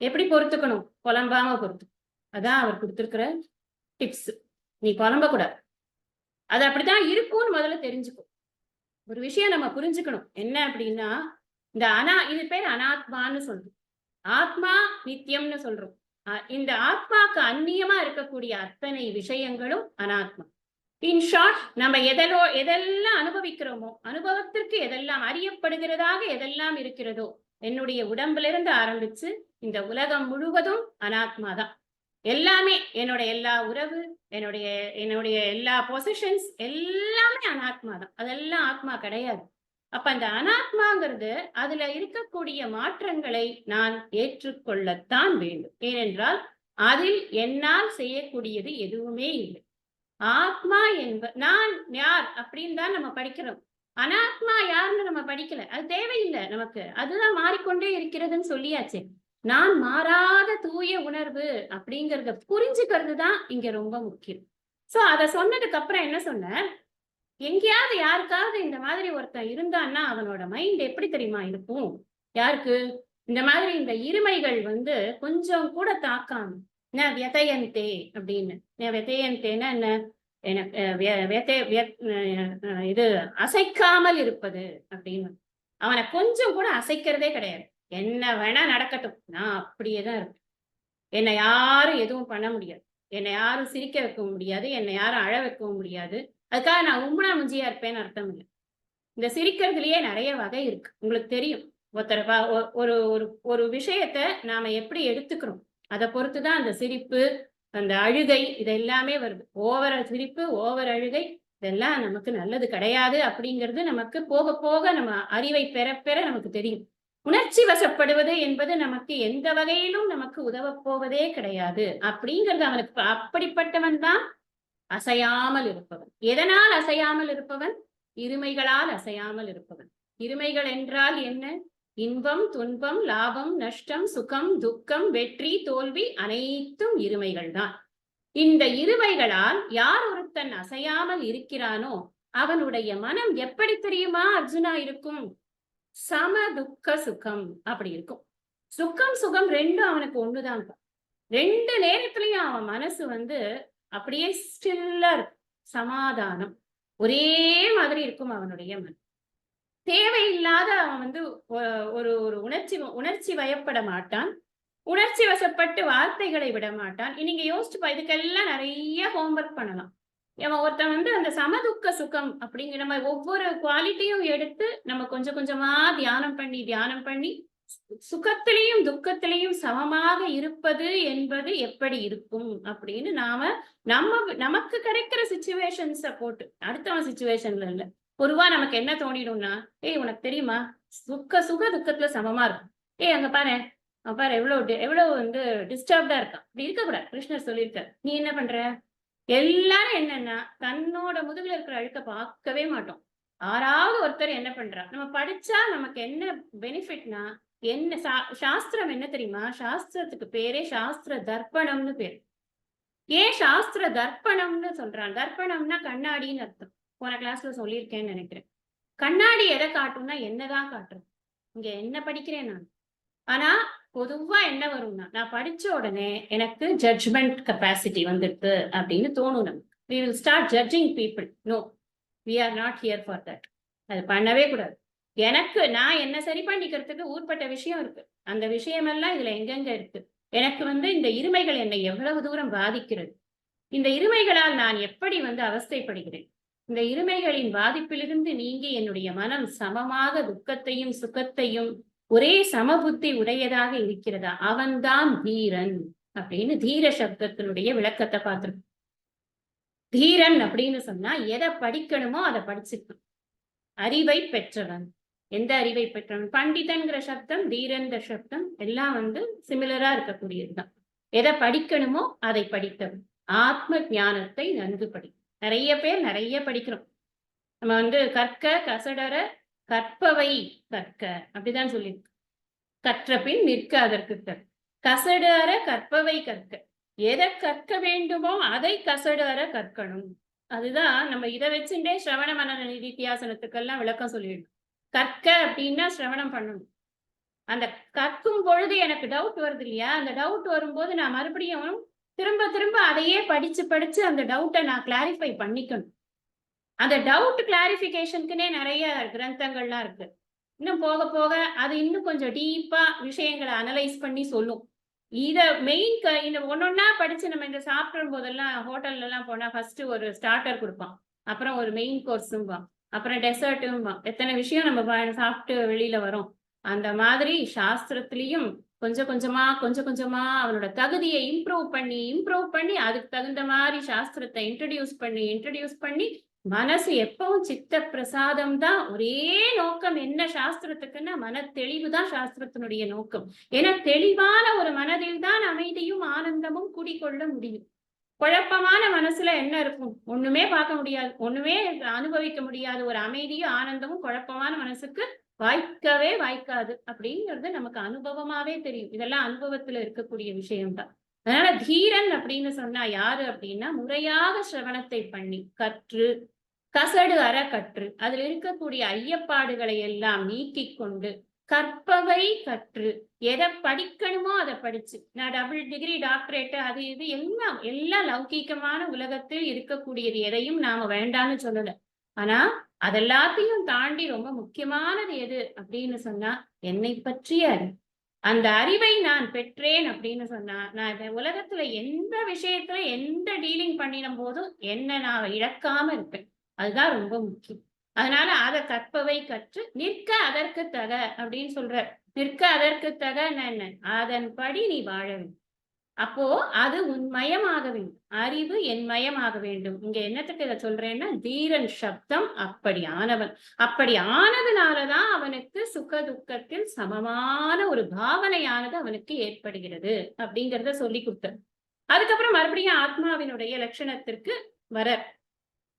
எப்படி பொறுத்துக்கணும்? புலம்பாம பொறுத்துக்கோ. அதான் அவர் குடுத்திருக்கிற டிப்ஸ். நீ புலம்பக் கூடாது. அது அப்படித்தான் இருக்கும்னு முதல்ல தெரிஞ்சுக்கோ. ஒரு விஷயம் நம்ம புரிஞ்சுக்கணும். என்ன அப்படின்னா, இந்த இது பேர் அனாத்மான்னு சொல்றோம். ஆத்மா நித்தியம்னு சொல்றோம். இந்த ஆத்மாக்கு அந்நியமா இருக்கக்கூடிய அத்தனை விஷயங்களும் அனாத்மா. இன் ஷார்ட், நம்ம எதெல்லாம் அனுபவிக்கிறோமோ, அனுபவத்திற்கு எதெல்லாம் அறியப்படுகிறதாக எதெல்லாம் இருக்கிறதோ, என்னுடைய உடம்பிலிருந்து ஆரம்பிச்சு இந்த உலகம் முழுவதும் அனாத்மா தான். எல்லாமே என்னோட எல்லா உறவு, என்னுடைய என்னுடைய எல்லா பொசிஷன்ஸ் எல்லாமே அனாத்மா தான். அதெல்லாம் ஆத்மா கிடையாது. அப்ப அந்த அனாத்மாங்கிறது அதுல இருக்கக்கூடிய மாற்றங்களை நான் ஏற்றுக்கொள்ளத்தான் வேண்டும். ஏனென்றால் அதில் என்னால் செய்யக்கூடியது எதுவுமே இல்லை. ஆத்மா நான் யார் அப்படின்னு தான் நம்ம படிக்கிறோம். அனாத்மா யாருன்னு நம்ம படிக்கல. அது தேவையில்லை நமக்கு. அதுதான் மாறிக்கொண்டே இருக்கிறதுன்னு சொல்லியாச்சு. நான் மாறாத தூய உணர்வு அப்படிங்கறத புரிஞ்சுக்கிறது தான் இங்க ரொம்ப முக்கியம். சோ அத சொன்னதுக்கு அப்புறம் என்ன சொன்ன, எங்கேயாவது யாருக்காவது இந்த மாதிரி ஒருத்தன் இருந்தான்னா அவனோட மைண்ட் எப்படி தெரியுமா இருக்கும்? யாருக்கு இந்த மாதிரி இந்த இருமைகள் கொஞ்சம் கூட தாக்காம, ந வியதயந்தே அப்படின்னு. வியதயந்தேன்னா என்ன? இது அசைக்காமல் இருப்பது அப்படின்னு. அவனை கொஞ்சம் கூட அசைக்கிறதே கிடையாது. என்ன வேணா நடக்கட்டும், நான் அப்படியேதான் இருப்பேன். என்னை யாரும் எதுவும் பண்ண முடியாது. என்னை யாரும் சிரிக்க வைக்க முடியாது. என்னை யாரும் அழ வைக்கவும் முடியாது. அதுக்காக நான் உம்முனா முஞ்சியா இருப்பேன்னு அர்த்தம் இல்லை. இந்த சிரிக்கிறதுலயே நிறைய வகை இருக்கு. உங்களுக்கு தெரியும். ஒரு ஒரு ஒரு விஷயத்த நாம எப்படி எடுத்துக்கிறோம், அதை பொறுத்துதான் அந்த சிரிப்பு, அந்த அழுகை இதெல்லாமே வருது. ஓவர் சிரிப்பு, ஓவர் அழுகை இதெல்லாம் நமக்கு நல்லது கிடையாது அப்படிங்கிறது நமக்கு போக போக நம்ம அறிவை பெற பெற நமக்கு தெரியும். உணர்ச்சி வசப்படுவது என்பது நமக்கு எந்த வகையிலும் நமக்கு உதவ போவதே கிடையாது அப்படிங்கிறது அவனுக்கு. அப்படிப்பட்டவன் தான் அசையாமல் இருப்பவன். எதனால் அசையாமல் இருப்பவன்? இருமைகளால் அசையாமல் இருப்பவன். இருமைகள் என்றால் என்ன? இன்பம், துன்பம், லாபம், நஷ்டம், சுகம், துக்கம், வெற்றி, தோல்வி அனைத்தும் இருமைகள் தான். இந்த இருமைகளால் யார் ஒருத்தன் அசையாமல் இருக்கிறானோ அவனுடைய மனம் எப்படி தெரியுமா அர்ஜுனா இருக்கும்? சம துக்க சுகம் அப்படி இருக்கும். சுக்கம் சுகம் ரெண்டும் அவனுக்கு ஒண்ணுதான். 2 நேரத்திலையும் அவன் மனசு அப்படியே ஸ்டில்லா இருக்கும். சமாதானம் ஒரே மாதிரி இருக்கும் அவனுடைய மனம். தேவையில்லாத அவன் ஒரு ஒரு உணர்ச்சி வயப்பட மாட்டான். உணர்ச்சி வசப்பட்டு வார்த்தைகளை விட மாட்டான். நீங்க யோசிச்சுப்பா, இதுக்கெல்லாம் நிறைய ஹோம்ஒர்க் பண்ணலாம். ஒருத்தன் அந்த சமதுக்க சுகம் அப்படிங்கிற நம்ம ஒவ்வொரு குவாலிட்டியும் எடுத்து நம்ம கொஞ்சம் கொஞ்சமா தியானம் பண்ணி சுகத்திலையும் துக்கத்திலையும் சமமாக இருப்பது என்பது எப்படி இருக்கும் அப்படின்னு நமக்கு கிடைக்கிற சிச்சுவேஷன்ஸ போட்டு, அடுத்தவன் சிச்சுவேஷன்ல இல்ல, பொதுவா நமக்கு என்ன தோணிடும்னா, உனக்கு தெரியுமா சுக துக்கத்துல சமமா இருக்கும். அங்க பாரு எவ்வளவு டிஸ்டர்ப்டா இருக்கான். அப்படி இருக்கக்கூடாது. கிருஷ்ணர் சொல்லியிருக்காரு. நீ என்ன பண்ற? எல்லாரும் என்னன்னா தன்னோட முதுகுல இருக்கிற அழுக்க பார்க்கவே மாட்டோம். யாராவது ஒருத்தர் என்ன பண்றா, நம்ம படிச்சா நமக்கு என்ன பெனிஃபிட்னா, என்ன சாஸ்திரம் என்ன தெரியுமா? சாஸ்திரத்துக்கு பேரே சாஸ்திர தர்ப்பணம்னு பேர். ஏன் சாஸ்திர தர்ப்பணம்னு சொல்றான்? தர்ப்பணம்னா கண்ணாடின்னு அர்த்தம். போன கிளாஸ்ல சொல்லியிருக்கேன்னு நினைக்கிறேன். கண்ணாடி எதை காட்டும்னா என்னதான் காட்டுறது. இங்க என்ன படிக்கிறேன் நான். ஆனா பொதுவா என்ன வரும்னா, நான் படிச்ச உடனே எனக்கு ஜட்ஜ்மெண்ட் கெப்பாசிட்டி வந்துடுது அப்படின்னு தோணும் நமக்கு. we will start judging people. no, we are not here for that. அது பண்ணவே கூடாது. நான் என்ன சரி பண்ணிக்கிறதுக்கு ஊர்பட்ட விஷயம் இருக்கு. அந்த விஷயமெல்லாம் இதுல எங்கெங்க இருக்கு. எனக்கு இந்த இருமைகள் என்னை எவ்வளவு தூரம் பாதிக்கிறது, இந்த இருமைகளால் நான் எப்படி அவஸ்தைப்படுகிறேன், இந்த இருமைகளின் பாதிப்பிலிருந்து நீங்கி என்னுடைய மனம் சமமாக துக்கத்தையும் சுகத்தையும் ஒரே சமபுத்தி உடையதாக இருக்கிறதா, அவன்தான் தீரன் அப்படின்னு தீர சப்தத்தினுடைய விளக்கத்தை பார்த்திருக்கோம். தீரன் அப்படின்னு சொன்னா எதை படிக்கணுமோ அதை படிச்சுக்கணும். அறிவை பெற்றவன். எந்த அறிவை பெற்றவன்? பண்டிதன்கிற சப்தம், தீரன்ற சப்தம் எல்லாம் சிமிலரா இருக்கக்கூடியதுதான். எதை படிக்கணுமோ அதை படித்தவன். ஆத்ம ஞானத்தை நன்கு படி. நிறைய பேர் நிறைய படிக்கிறோம். நம்ம கற்க கசடர கற்பவை கற்க அப்படிதான் சொல்லி கற்ற பின் நிற்க அதற்கு கசடர கற்பவை கற்க. எதை கற்க வேண்டுமோ அதை கசடர கற்கணும். அதுதான் நம்ம இதை வச்சுட்டே சிரவண மனன நிதித்தியாசனத்துக்கெல்லாம் விளக்கம் சொல்லிடணும். கற்க அப்படின்னா சிரவணம் பண்ணணும். அந்த கற்கும் பொழுது எனக்கு டவுட் வருது இல்லையா, அந்த டவுட் வரும்போது நான் மறுபடியும் திரும்ப திரும்ப அதையே படிச்சு படிச்சு அந்த டவுட்டை நான் கிளாரிஃபை பண்ணிக்கணும். அந்த டவுட் கிளாரிபிகேஷனுக்குன்னே நிறைய கிரந்தங்கள்லாம் இருக்கு. இன்னும் போக போக அது இன்னும் கொஞ்சம் டீப்பா விஷயங்களை அனலைஸ் பண்ணி சொல்லும். இத மெயின் இந்த ஒன்னொன்னா படிச்சு நம்ம இந்த சாப்பிடும் போதெல்லாம் ஹோட்டல்ல எல்லாம் போனா ஃபர்ஸ்ட் ஒரு ஸ்டார்டர் கொடுப்பான், அப்புறம் ஒரு மெயின் கோர்ஸும், அப்புறம் டெசர்ட்டும். எத்தனை விஷயம் நம்ம சாப்பிட்டு வெளியில வரோம். அந்த மாதிரி சாஸ்திரத்திலையும் கொஞ்சம் கொஞ்சமா கொஞ்சம் கொஞ்சமா அவனோட தகுதியை இம்ப்ரூவ் பண்ணி அதுக்கு தகுந்த மாதிரி சாஸ்திரத்தை இன்ட்ரடியூஸ் பண்ணி மனசு எப்பவும் சித்த பிரசாதம் தான். ஒரே நோக்கம் என்ன சாஸ்திரத்துக்குன்னா மன தெளிவு தான் சாஸ்திரத்தினுடைய நோக்கம். ஏன்னா தெளிவான ஒரு மனதில் தான் அமைதியும் ஆனந்தமும் குடிக்கொள்ள முடியும். குழப்பமான மனசுல என்ன இருக்கும்? ஒண்ணுமே பார்க்க முடியாது, ஒண்ணுமே அனுபவிக்க முடியாது. ஒரு அமைதியும் ஆனந்தமும் குழப்பமான மனசுக்கு வாய்க்கவே வாய்க்காது அப்படிங்கிறது நமக்கு அனுபவமாவே தெரியும். இதெல்லாம் அனுபவத்துல இருக்கக்கூடிய விஷயம்தான். அதனால தீரன் அப்படின்னு சொன்னா யாரு அப்படின்னா, முறையாக சிரவணத்தை பண்ணி கற்று கசடு அற கற்று அதுல இருக்கக்கூடிய ஐயப்பாடுகளை எல்லாம் நீக்கிக் கொண்டு கற்பவை கற்று எதை படிக்கணுமோ அதை படிச்சு, நான் டபுள் டிகிரி டாக்டரேட் அது இது எல்லாம் லௌகீகமான உலகத்தில் இருக்கக்கூடியது எதையும் நாம வேண்டான்னு சொல்லல. ஆனா அதெல்லாத்தையும் தாண்டி ரொம்ப முக்கியமானது எது அப்படின்னு சொன்னா, என்னை பற்றிய அறிவு. அந்த அறிவை நான் பெற்றேன் அப்படின்னு சொன்னா, நான் இந்த உலகத்துல எந்த விஷயத்துல எந்த டீலிங் பண்ணிடும் போதும் என்ன நான் இழக்காம இருப்பேன். அதுதான் ரொம்ப முக்கியம். அதனால அதை கற்பவை கற்று நிற்க அதற்கு தக அப்படின்னு சொல்ற. நிற்க அதற்கு தக என்ன? அதன்படி நீ வாழ வேண்டும். அப்போ அது உன்மயமாக வேண்டும். அறிவு என் மயமாக வேண்டும். இங்க என்னத்துக்கு இதை சொல்றேன்னா, தீரன் சப்தம் அப்படி ஆனவன். அப்படி ஆனதுனாலதான் அவனுக்கு சுக துக்கத்தில் சமமான ஒரு பாவனையானது அவனுக்கு ஏற்படுகிறது அப்படிங்கிறத சொல்லி கொடுத்தார். அதுக்கப்புறம் மறுபடியும் ஆத்மாவினுடைய லட்சணத்திற்கு வர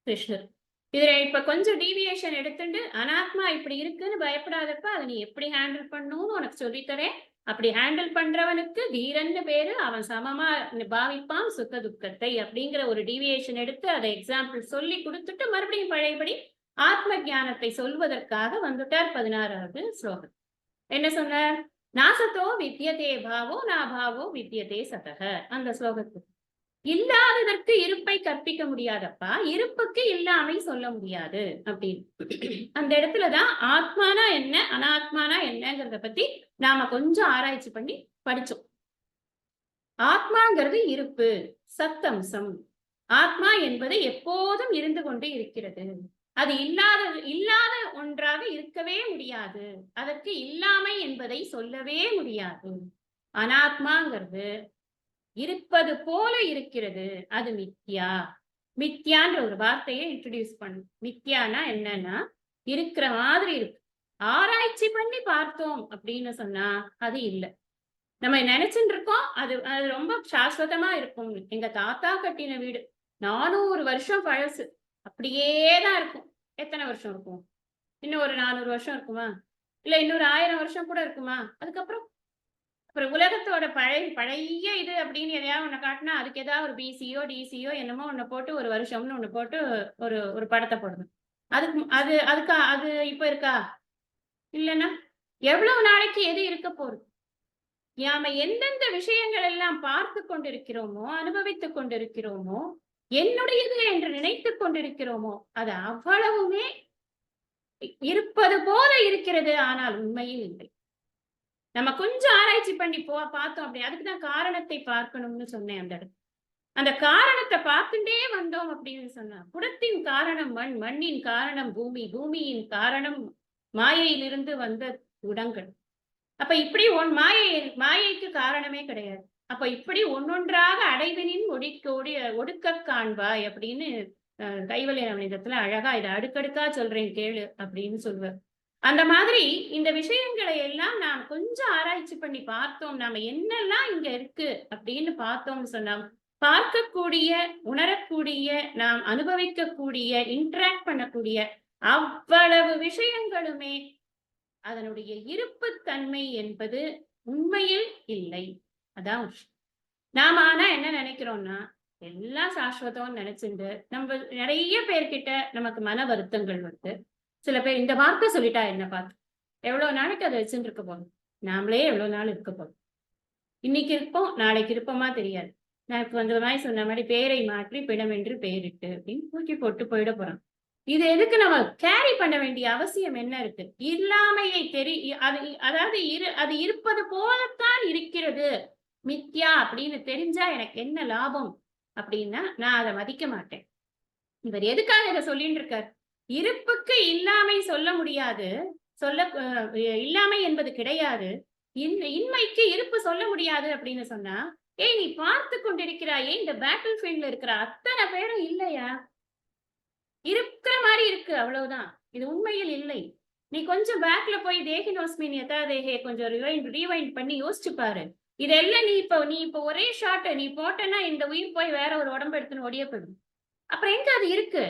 கிருஷ்ணர். இதுல இப்ப கொஞ்சம் டீவியேஷன் எடுத்துட்டு அனாத்மா இப்படி இருக்குன்னு பயப்படாதப்ப அதை நீ எப்படி ஹேண்டில் பண்ணணும்னு உனக்கு சொல்லித்தரேன். அப்படி ஹேண்டில் பண்றவனுக்கு தீரன்னு பேரு. அவன் சமமா பாவிப்பான் சுக துக்கத்தை அப்படிங்கிற ஒரு டீவியேஷன் எடுத்து அதை எக்ஸாம்பிள் சொல்லி கொடுத்துட்டு மறுபடியும் பழையபடி ஆத்ம ஞானத்தை சொல்வதற்காக வந்துட்டார் 16வது ஸ்லோகம். என்ன சொன்னார்? நாசத்தோ வித்தியதே பாவோ நாபாவோ வித்தியதே சதக. அந்த ஸ்லோகத்துக்கு இல்லாததற்கு இருப்பை கற்பிக்க முடியாதப்பா, இருப்புக்கு இல்லாமை சொல்ல முடியாது அப்படின்னு. அந்த இடத்துலதான் ஆத்மானா என்ன அனாத்மானா என்னங்கிறத பத்தி நாம கொஞ்சம் ஆராய்ச்சி பண்ணி படிச்சோம். ஆத்மாங்கிறது இருப்பு, சத்தம்சம். ஆத்மா என்பது எப்போதும் இருந்து கொண்டு இருக்கிறது. அது இல்லாத ஒன்றாக இருக்கவே முடியாது. அதற்கு இல்லாமை என்பதை சொல்லவே முடியாது. அனாத்மாங்கிறது இருப்பது போல இருக்கிறது, அது மித்யா. மித்யான்ற ஒரு வார்த்தையை இன்ட்ரடியூஸ் பண்ணும். மித்யானா என்னன்னா இருக்கிற மாதிரி இருக்கு. ஆராய்ச்சி பண்ணி பார்த்தோம் அப்படின்னு சொன்னா அது இல்லை. நம்ம நினைச்சுட்டு இருக்கோம் அது அது ரொம்ப சாஸ்வதமா இருக்கும். எங்க தாத்தா கட்டின வீடு 400 வருஷம் பழசு, அப்படியேதான் இருக்கும். எத்தனை வருஷம் இருக்கும்? இன்னும் ஒரு 400 வருஷம் இருக்குமா? இல்ல இன்னொரு 1000 வருஷம் கூட இருக்குமா? அதுக்கப்புறம் அப்புறம் உலகத்தோட பழைய இது அப்படின்னு எதையாவது ஒண்ணு காட்டினா அதுக்கு ஏதாவது ஒரு பிசியோ டிசியோ என்னமோ ஒண்ணு போட்டு ஒரு வருஷம்னு ஒண்ணு போட்டு ஒரு படத்தை போடணும். அது இப்ப இருக்கா? இல்லைன்னா எவ்வளவு நாளைக்கு எது இருக்க போறது? நாம எந்தெந்த விஷயங்கள் எல்லாம் பார்த்து கொண்டிருக்கிறோமோ அனுபவித்துக் கொண்டிருக்கிறோமோ என்னுடையது என்று நினைத்துக் கொண்டிருக்கிறோமோ அது அவ்வளவுமே இருப்பது போல இருக்கிறது, ஆனால் உண்மையில் இல்லை. நம்ம கொஞ்சம் ஆராய்ச்சி பண்ணி பார்த்தோம் அப்படி. அதுக்குதான் காரணத்தை பார்க்கணும்னு சொன்னேன். அந்த காரணத்தை பார்த்துட்டே வந்தோம் அப்படின்னு சொன்னா, குடத்தின் காரணம் மண், மண்ணின் காரணம் பூமி, பூமியின் காரணம் மாயையிலிருந்து வந்த குடங்கள். அப்ப இப்படி மாயைக்கு காரணமே கிடையாது. அப்ப இப்படி ஒன்னொன்றாக அடைவினின் ஒடுக்கக் காண்பாய் அப்படின்னு கைவல்ய நவநீதத்துல அழகா இதை அடுக்கடுக்கா சொல்றேன் கேளு அப்படின்னு சொல்லுவார். அந்த மாதிரி இந்த விஷயங்களை எல்லாம் நாம் கொஞ்சம் ஆராய்ச்சி பண்ணி பார்த்தோம், நாம என்னெல்லாம் இங்க இருக்கு அப்படின்னு பார்த்தோம்னு சொன்னா, பார்க்கக்கூடிய, உணரக்கூடிய, நாம் அனுபவிக்கக்கூடிய, இன்டராக்ட் பண்ணக்கூடிய அவ்வளவு விஷயங்களுமே அதனுடைய இருப்புத்தன்மை என்பது உண்மையில் இல்லை. அதான் விஷயம். நாம ஆனா என்ன நினைக்கிறோம்னா, எல்லாம் சாஸ்வதம்னு நினைச்சுண்டு, நம்ம நிறைய பேர்கிட்ட நமக்கு மன வருத்தங்கள் வருது. சில பேர் இந்த வார்த்தை சொல்லிட்டா என்ன பார்த்து, எவ்வளவு நாளைக்கு அதை வச்சுட்டு இருக்க போறோம்? நாமளே எவ்வளவு நாள் இருக்க போறோம்? இன்னைக்கு இருப்போம், நாளைக்கு இருப்போமா தெரியாது. நான் இப்ப அந்த மாதிரி சொன்ன மாதிரி பேரை மாற்றி பிணம் என்று பெயரிட்டு அப்படின்னு தூக்கி போட்டு போயிட போறோம். இது எதுக்கு நம்ம கேரி பண்ண வேண்டிய அவசியம் என்ன இருக்கு? இல்லாமையை அது அதாவது அது இருப்பது போலத்தான் இருக்கிறது மித்யா அப்படின்னு தெரிஞ்சா எனக்கு என்ன லாபம் அப்படின்னா நான் அதை மதிக்க மாட்டேன். இவர் எதுக்காக இதை சொல்லிட்டு இருக்கார்? இருப்புக்கு இல்லாமை சொல்ல முடியாது, இல்லாமை என்பது கிடையாது. இன்மைக்கு இருப்பு சொல்ல முடியாது அப்படின்னு சொன்னா, ஏய் நீ பார்த்து கொண்டிருக்கிறாயே இந்த பேட்டில் ஃபீல்ட்ல இருக்கிற அத்தனை பேரும் இல்லையா? இருக்கிற மாதிரி இருக்கு, அவ்வளவுதான். இது உண்மையில் இல்லை. நீ கொஞ்சம் பேக்ல போய் தேகினோஸ்மின் யதா தேகே கொஞ்சம் ரீவைண்ட் பண்ணி யோசிச்சு பாரு. இதெல்லாம் நீ இப்ப ஒரே ஷாட் நீ போட்டனா இந்த உயிர் போய் வேற ஒரு உடம்பு எடுத்துன்னு ஒடிய போயிடும். அப்புறம் எங்க அது இருக்கு?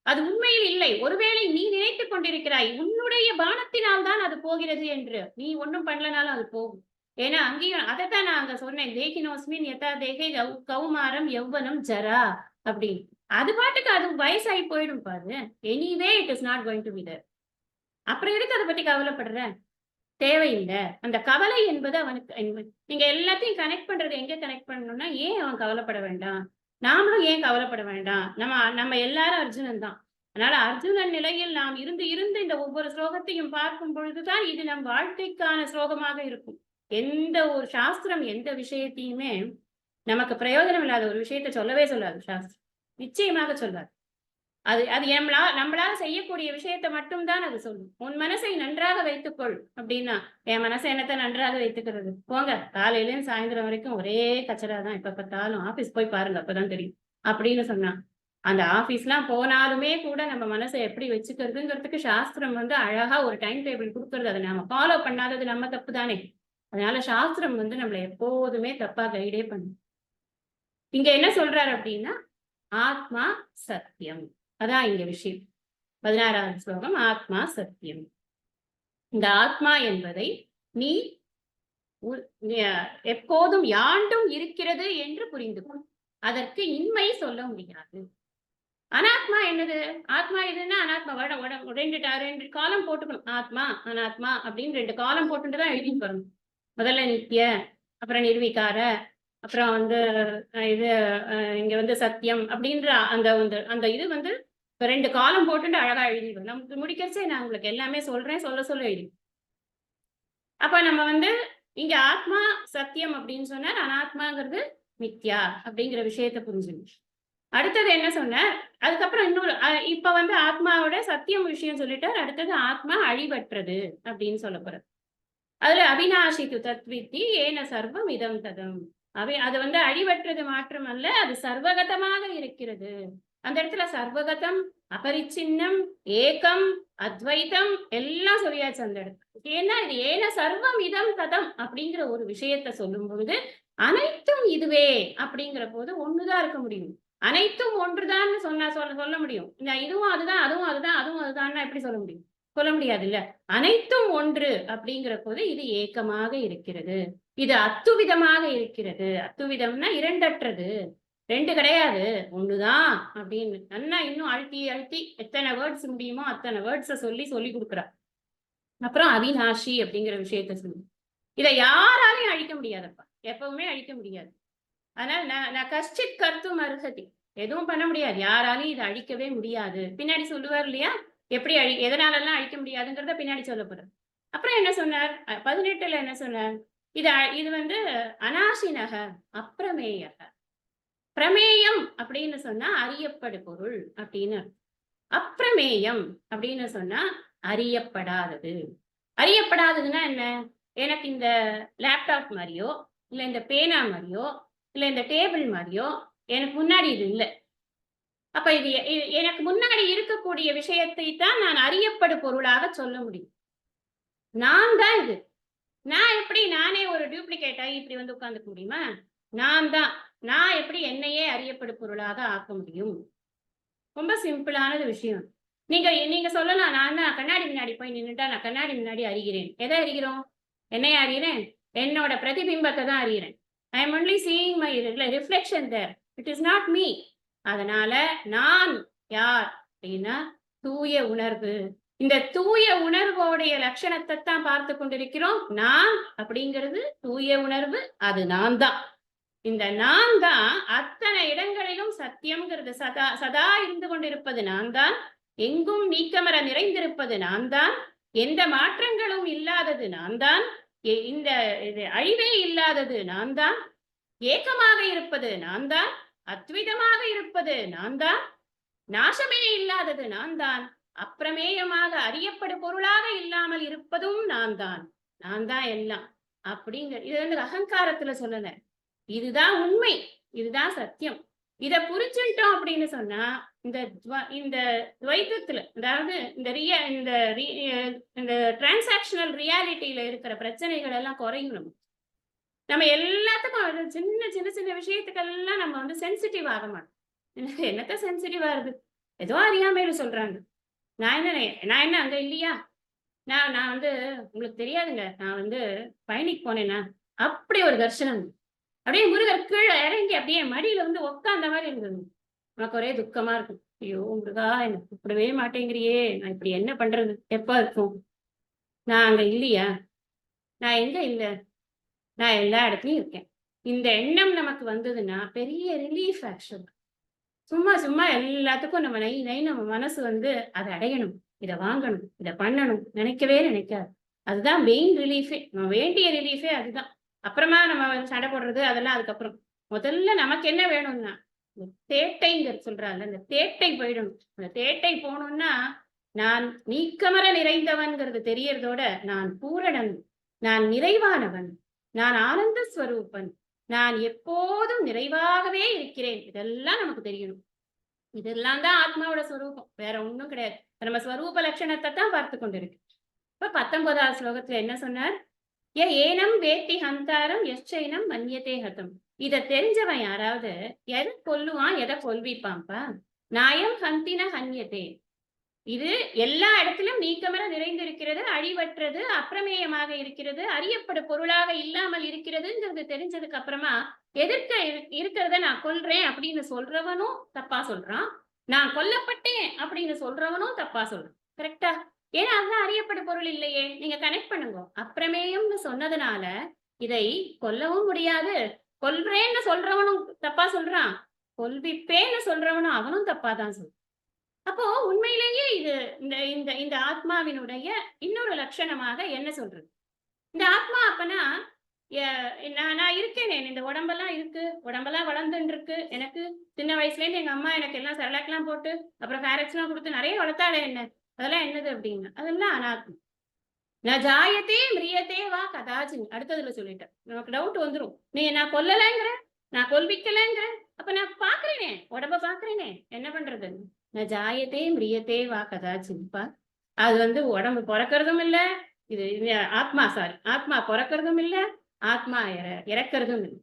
அது உண்மையில் இல்லை. ஒருவேளை நீ நினைத்துக் கொண்டிருக்கிறாய் உன்னுடைய பானத்தினால் தான் அது போகிறது என்று. நீ ஒன்னும் பண்ணலனாலும் அது போகும். ஏன்னா அங்கேயும் அதைத்தான் நான் அங்க சொன்னேன். தேகினோஸ்மின் யதா தேகே கௌமாரம் யௌவனம் ஜரா அப்படின்னு. அது பாட்டுக்கு அது வயசாகி போயிடும் பாரு. Anyway it is not going to be there. அப்புறம் எதுக்கு அதை பத்தி கவலைப்படுற? தேவையில்லை. அந்த கவலை என்பது அவனுக்கு நீங்க எல்லாத்தையும் கனெக்ட் பண்றது எங்க கனெக்ட் பண்ணணும்னா, ஏன் அவன் கவலைப்பட வேண்டாம்? நாமளும் ஏன் கவலைப்பட வேண்டாம்? நம்ம எல்லாரும் அர்ஜுனன் தான். அதனால அர்ஜுனன் நிலையில் நாம் இருந்து இந்த ஒவ்வொரு ஸ்லோகத்தையும் பார்க்கும் பொழுதுதான் இது நம் வாழ்க்கைக்கான ஸ்லோகமாக இருக்கும். எந்த ஒரு சாஸ்திரம் எந்த விஷயத்தையுமே நமக்கு பிரயோஜனம் இல்லாத ஒரு விஷயத்த சொல்லவே சொல்லாது சாஸ்திரம். நிச்சயமாக சொல்லாது. அது நம்மளால செய்யக்கூடிய விஷயத்தை மட்டும்தான் அது சொல்லும். உன் மனசை நன்றாக வைத்துக்கொள் அப்படின்னா, என் மனசை என்னத்தை நன்றாக வைத்துக்கிறது? போங்க, காலையிலேயும் சாயந்தரம் வரைக்கும் ஒரே கச்சரா தான், எப்ப பார்த்தாலும் ஆபீஸ் போய் பாருங்க அப்பதான் தெரியும் அப்படின்னு சொன்னா, அந்த ஆபீஸ்லாம் போனாலுமே கூட நம்ம மனசை எப்படி வச்சுக்கிறதுங்கிறதுக்கு சாஸ்திரம் அழகா ஒரு டைம் டேபிள் கொடுக்கறது. அதை நாம ஃபாலோ பண்ணாதது நம்ம தப்பு தானே. அதனால சாஸ்திரம் நம்மளை எப்போதுமே தப்பா கைடே பண்ணும். இங்க என்ன சொல்றாரு அப்படின்னா, ஆத்மா சத்தியம். அதான் இங்க விஷயம். 16வது ஸ்லோகம், ஆத்மா சத்தியம். இந்த ஆத்மா என்பதை நீ எப்போதும் யாண்டும் இருக்கிறது என்று புரிந்து கொள். அதற்கு இன்மை சொல்ல முடியாது. அனாத்மா என்னது? ஆத்மா எதுன்னா அனாத்மா ரெண்டு காலம் போட்டுக்கணும். ஆத்மா அனாத்மா அப்படின்னு 2 காலம் போட்டுதான் எழுதிட்டு வரணும். முதல்ல நித்திய, அப்புறம் நிர்வீகார, அப்புறம் இது இங்க சத்தியம் அப்படின்ற அந்த இது 2 காலம் போட்டு அழகா எழுதிடுவோம். நமக்கு முடிக்கிறச்சே நான் உங்களுக்கு எல்லாமே சொல்றேன், சொல்ல எழுதி. அப்ப நம்ம இங்க ஆத்மா சத்தியம் அப்படின்னு சொன்னார், அனாத்மாங்கிறது மித்யா அப்படிங்கிற விஷயத்த புரிஞ்சுங்க. அடுத்தது என்ன சொன்னார்? அதுக்கப்புறம் இன்னொரு இப்ப ஆத்மாவோட சத்தியம் விஷயம் சொல்லிட்டார். அடுத்தது ஆத்மா அழிவற்றது அப்படின்னு சொல்ல போறார். அதுல அவிநாசி தத்வித்தி ஏன சர்வம் இதம் ததம். அது அழிவற்றது மாற்றமல்ல, அது சர்வகதமாக இருக்கிறது. அந்த இடத்துல சர்வகதம், அபரிச்சின்னம், ஏகம், அத்வைதம் எல்லாம் சொல்லியாச்சு அந்த இடத்துல. ஏன்னா இது ஏன சர்வம் இதம் ததம் அப்படிங்கிற ஒரு விஷயத்த சொல்லும் பொழுது அனைத்தும் இதுவே அப்படிங்கிற போது ஒண்ணுதான் இருக்க முடியும். அனைத்தும் ஒன்றுதான் சொல்ல முடியும். இதுவும் அதுதான், அதுவும் அதுதான், அதுவும் அதுதான் எப்படி சொல்ல முடியும்? சொல்ல முடியாது இல்ல. அனைத்தும் ஒன்று அப்படிங்கிற போது இது ஏக்கமாக இருக்கிறது, இது அத்துவிதமாக இருக்கிறது. அத்துவிதம்னா இரண்டற்றது, 2 கிடையாது, ஒண்ணுதான் அப்படின்னு நல்லா இன்னும் அழுத்தி எத்தனை வேர்ட்ஸ் முடியுமோ அத்தனை வேர்ட்ஸ சொல்லி கொடுக்குறா. அப்புறம் அவிநாஷி அப்படிங்கிற விஷயத்த சொல்லி, இதை யாராலையும் அழிக்க முடியாதப்பா, எப்பவுமே அழிக்க முடியாது. அதனால நான் கஷ்டித் கர்த்தும் அருகதி, எதுவும் பண்ண முடியாது, யாராலையும் இதை அழிக்கவே முடியாது. பின்னாடி சொல்லுவார் இல்லையா, எப்படி எதனாலெல்லாம் அழிக்க முடியாதுங்கிறத பின்னாடி சொல்ல போறார். அப்புறம் என்ன சொன்னார்? 18ல என்ன சொன்னார்? இது அனாசினக அப்பிரமேயக. பிரமேயம் அப்படின்னு சொன்னா அறியப்படு பொருள் அப்படின்னு. அப்பிரமேயம் அப்படின்னு சொன்னா அறியப்படாதது. அறியப்படாததுன்னா என்ன? எனக்கு இந்த லேப்டாப் மாதிரியோ இல்ல இந்த பேனா மாதிரியோ, இல்ல இந்த டேபிள் மாதிரியோ எனக்கு முன்னாடி இது இல்ல. அப்ப இது எனக்கு முன்னாடி இருக்கக்கூடிய விஷயத்தை தான் நான் அறியப்படு பொருளாக சொல்ல முடியும். நான் தான் இது. நான் எப்படி நானே ஒரு டூப்ளிகேட் ஆகி இப்படி வந்து உட்கார்ந்துக்க முடியுமா? நான் தான். நான் எப்படி என்னையே அறியப்படு பொருளாக ஆக்க முடியும்? ரொம்ப சிம்பிளானது விஷயம். நீங்க நீங்க சொல்லலாம், நான் தான் கண்ணாடி முன்னாடி போய் நின்னுட்டா, நான் கண்ணாடி முன்னாடி அறிகிறேன். எத அறிகிறோம்? என்னைய அறிகிறேன்? என்னோட பிரதிபிம்பத்த தான் அறிகிறேன். I am only seeing my reflection there. It is not me. அதனால நான் யார் அப்படின்னா, தூய உணர்வு. இந்த தூய உணர்வோடைய லட்சணத்தை தான் பார்த்து கொண்டிருக்கிறோம். நான் அப்படிங்கிறது தூய உணர்வு. அது நான் தான். இந்த நான் தான் அத்தனை இடங்களிலும் சத்தியம்ங்கிறது சதா சதா இருந்து கொண்டிருப்பது நான் தான். எங்கும் நீக்கமர நிறைந்திருப்பது நான் தான். எந்த மாற்றங்களும் இல்லாதது நான் தான். இந்த இது அழிவே இல்லாதது நான் தான். ஏக்கமாக இருப்பது நான் தான். அத்விதமாக இருப்பது நான் தான். நாசமே இல்லாதது நான் தான். அப்பிரமேயமாக அறியப்படு பொருளாக இல்லாமல் இருப்பதும் நான் தான். நான் தான் எல்லாம் இது வந்து அகங்காரத்துல சொல்லல. இதுதான் உண்மை. இதுதான் சத்தியம். இத புரிஞ்சுட்டோம் அப்படின்னு சொன்னா, இந்த துவைத்தத்துல, அதாவது இந்த டிரான்சாக்ஷனல் ரியாலிட்டியில இருக்கிற பிரச்சனைகள் எல்லாம் குறையும் நமக்கு. நம்ம எல்லாத்துக்கும் சின்ன சின்ன சின்ன விஷயத்துக்கெல்லாம் நம்ம வந்து சென்சிட்டிவ் ஆக மாட்டோம். என்னத்த சென்சிட்டிவ் ஆகுது? ஏதோ அறியாமைன்னு சொல்றாங்க. நான் என்ன அங்க இல்லையா? நான் நான் வந்து உங்களுக்கு தெரியாதுங்க. நான் வந்து பயணிக்கு போனேன்னா, அப்படி ஒரு தரிசனம். அப்படியே முருகர் கீழே இறங்கி அப்படியே மடியில வந்து உட்கார்ந்த மாதிரி இருந்தது. உனக்கு ஒரே துக்கமா இருக்கும். ஐயோ முருகா, என்ன கூப்பிடவே மாட்டேங்கிறியே, நான் இப்படி என்ன பண்றது? எப்ப இருக்கும்? நான் அங்க இல்லையா? நான் எங்க இல்ல? நான் எல்லா இடத்துலயும் இருக்கேன். இந்த எண்ணம் நமக்கு வந்ததுன்னா பெரிய ரிலீஃப் ஆக்சுவல். சும்மா சும்மா எல்லாத்துக்கும் நம்ம நை நை நம்ம மனசு வந்து அதை அடையணும், இதை வாங்கணும், இதை பண்ணணும் நினைக்கவே நினைக்காது. அதுதான் மெயின் ரிலீஃபே. நம்ம வேண்டிய ரிலீஃபே அதுதான். அப்புறமா நம்ம சண்டை போடுறது அதெல்லாம் அதுக்கப்புறம். முதல்ல நமக்கு என்ன வேணும்னா, தேட்டைங்கிறது சொல்றாங்கல்ல, இந்த தேட்டை போயிடணும். அந்த தேட்டை போகணும்னா, நான் நீக்கமர நிறைந்தவன்கிறது தெரியறதோட, நான் பூரணன், நான் நிறைவானவன், நான் ஆனந்த ஸ்வரூபன், நான் எப்போதும் நிறைவாகவே இருக்கிறேன். இதெல்லாம் நமக்கு தெரியணும். இதெல்லாம் தான் ஆத்மாவோட ஸ்வரூபம். வேற ஒண்ணும் கிடையாது. நம்ம ஸ்வரூப லட்சணத்தை தான் பார்த்து கொண்டிருக்கு. இப்ப 19வது ஸ்லோகத்துல என்ன சொன்னார்? ஏனம் வேத்தி ஹந்தாரம் எச்சைனம் மன்யத்தே ஹதம். இத தெரிஞ்சவன் யாராவது எதை கொல்லுவான், எதை கொல்விப்பான்ப்பா? நாயம் ஹந்தின ஹன்யத்தே. இது எல்லா இடத்திலும் நீக்கமர நிறைந்திருக்கிறது, அழிவற்றது, அப்பிரமேயமாக இருக்கிறது, அறியப்படும் பொருளாக இல்லாமல் இருக்கிறதுங்கிறது தெரிஞ்சதுக்கு அப்புறமா எதிர்க்க இருக்கிறத நான் கொல்றேன் அப்படின்னு சொல்றவனும் தப்பா சொல்றான். நான் கொல்லப்பட்டேன் அப்படின்னு சொல்றவனும் தப்பா சொல்றான். கரெக்டா? ஏன்னா அதுதான் அறியப்படும் பொருள் இல்லையே. நீங்க கனெக்ட் பண்ணுங்க. அப்பிரமேயம்னு சொன்னதுனால இதை கொல்லவும் முடியாது. கொல்றேன்னு சொல்றவனும் தப்பா சொல்றான். கொல்விப்பேன்னு சொல்றவனும் அவனும் தப்பா தான் சொல்றான். அப்போ உண்மையிலேயே இது இந்த இந்த இந்த ஆத்மாவினுடைய இன்னொரு லட்சணமாக என்ன சொல்றது? இந்த ஆத்மா அப்பனா நான் இருக்கேனே, இந்த உடம்பெல்லாம் இருக்கு, உடம்பெல்லாம் வளர்ந்துட்டு இருக்கு. எனக்கு சின்ன வயசுல இருந்து எங்க அம்மா எனக்கு எல்லாம் செரலாக்லாம் போட்டு அப்புறம் ஃபேரக்ஸ்லாம் கொடுத்து நிறைய வளர்த்தாளே என்ன. அதெல்லாம் என்னது அப்படின்னு? அதெல்லாம் அனாத்மா. ந ஜாயத்தே மிரியத்தே வா கதாச்சின். அடுத்ததுல சொல்லிட்டேன். நமக்கு டவுட் வந்துரும். நீ நான் கொல்லலைங்கிற, நான் கொல்விக்கலைங்கிற, அப்ப நான் பாக்குறேனே, உடம்ப பாக்குறேனே, என்ன பண்றது? ந ஜாயத்தே மிரியத்தே வா கதாச்சின்பா. அது வந்து உடம்பு பிறக்கிறதும் இல்ல, இது ஆத்மா ஆத்மா பிறக்கிறதும் இல்ல, ஆத்மா இறக்கிறதும் இல்லை.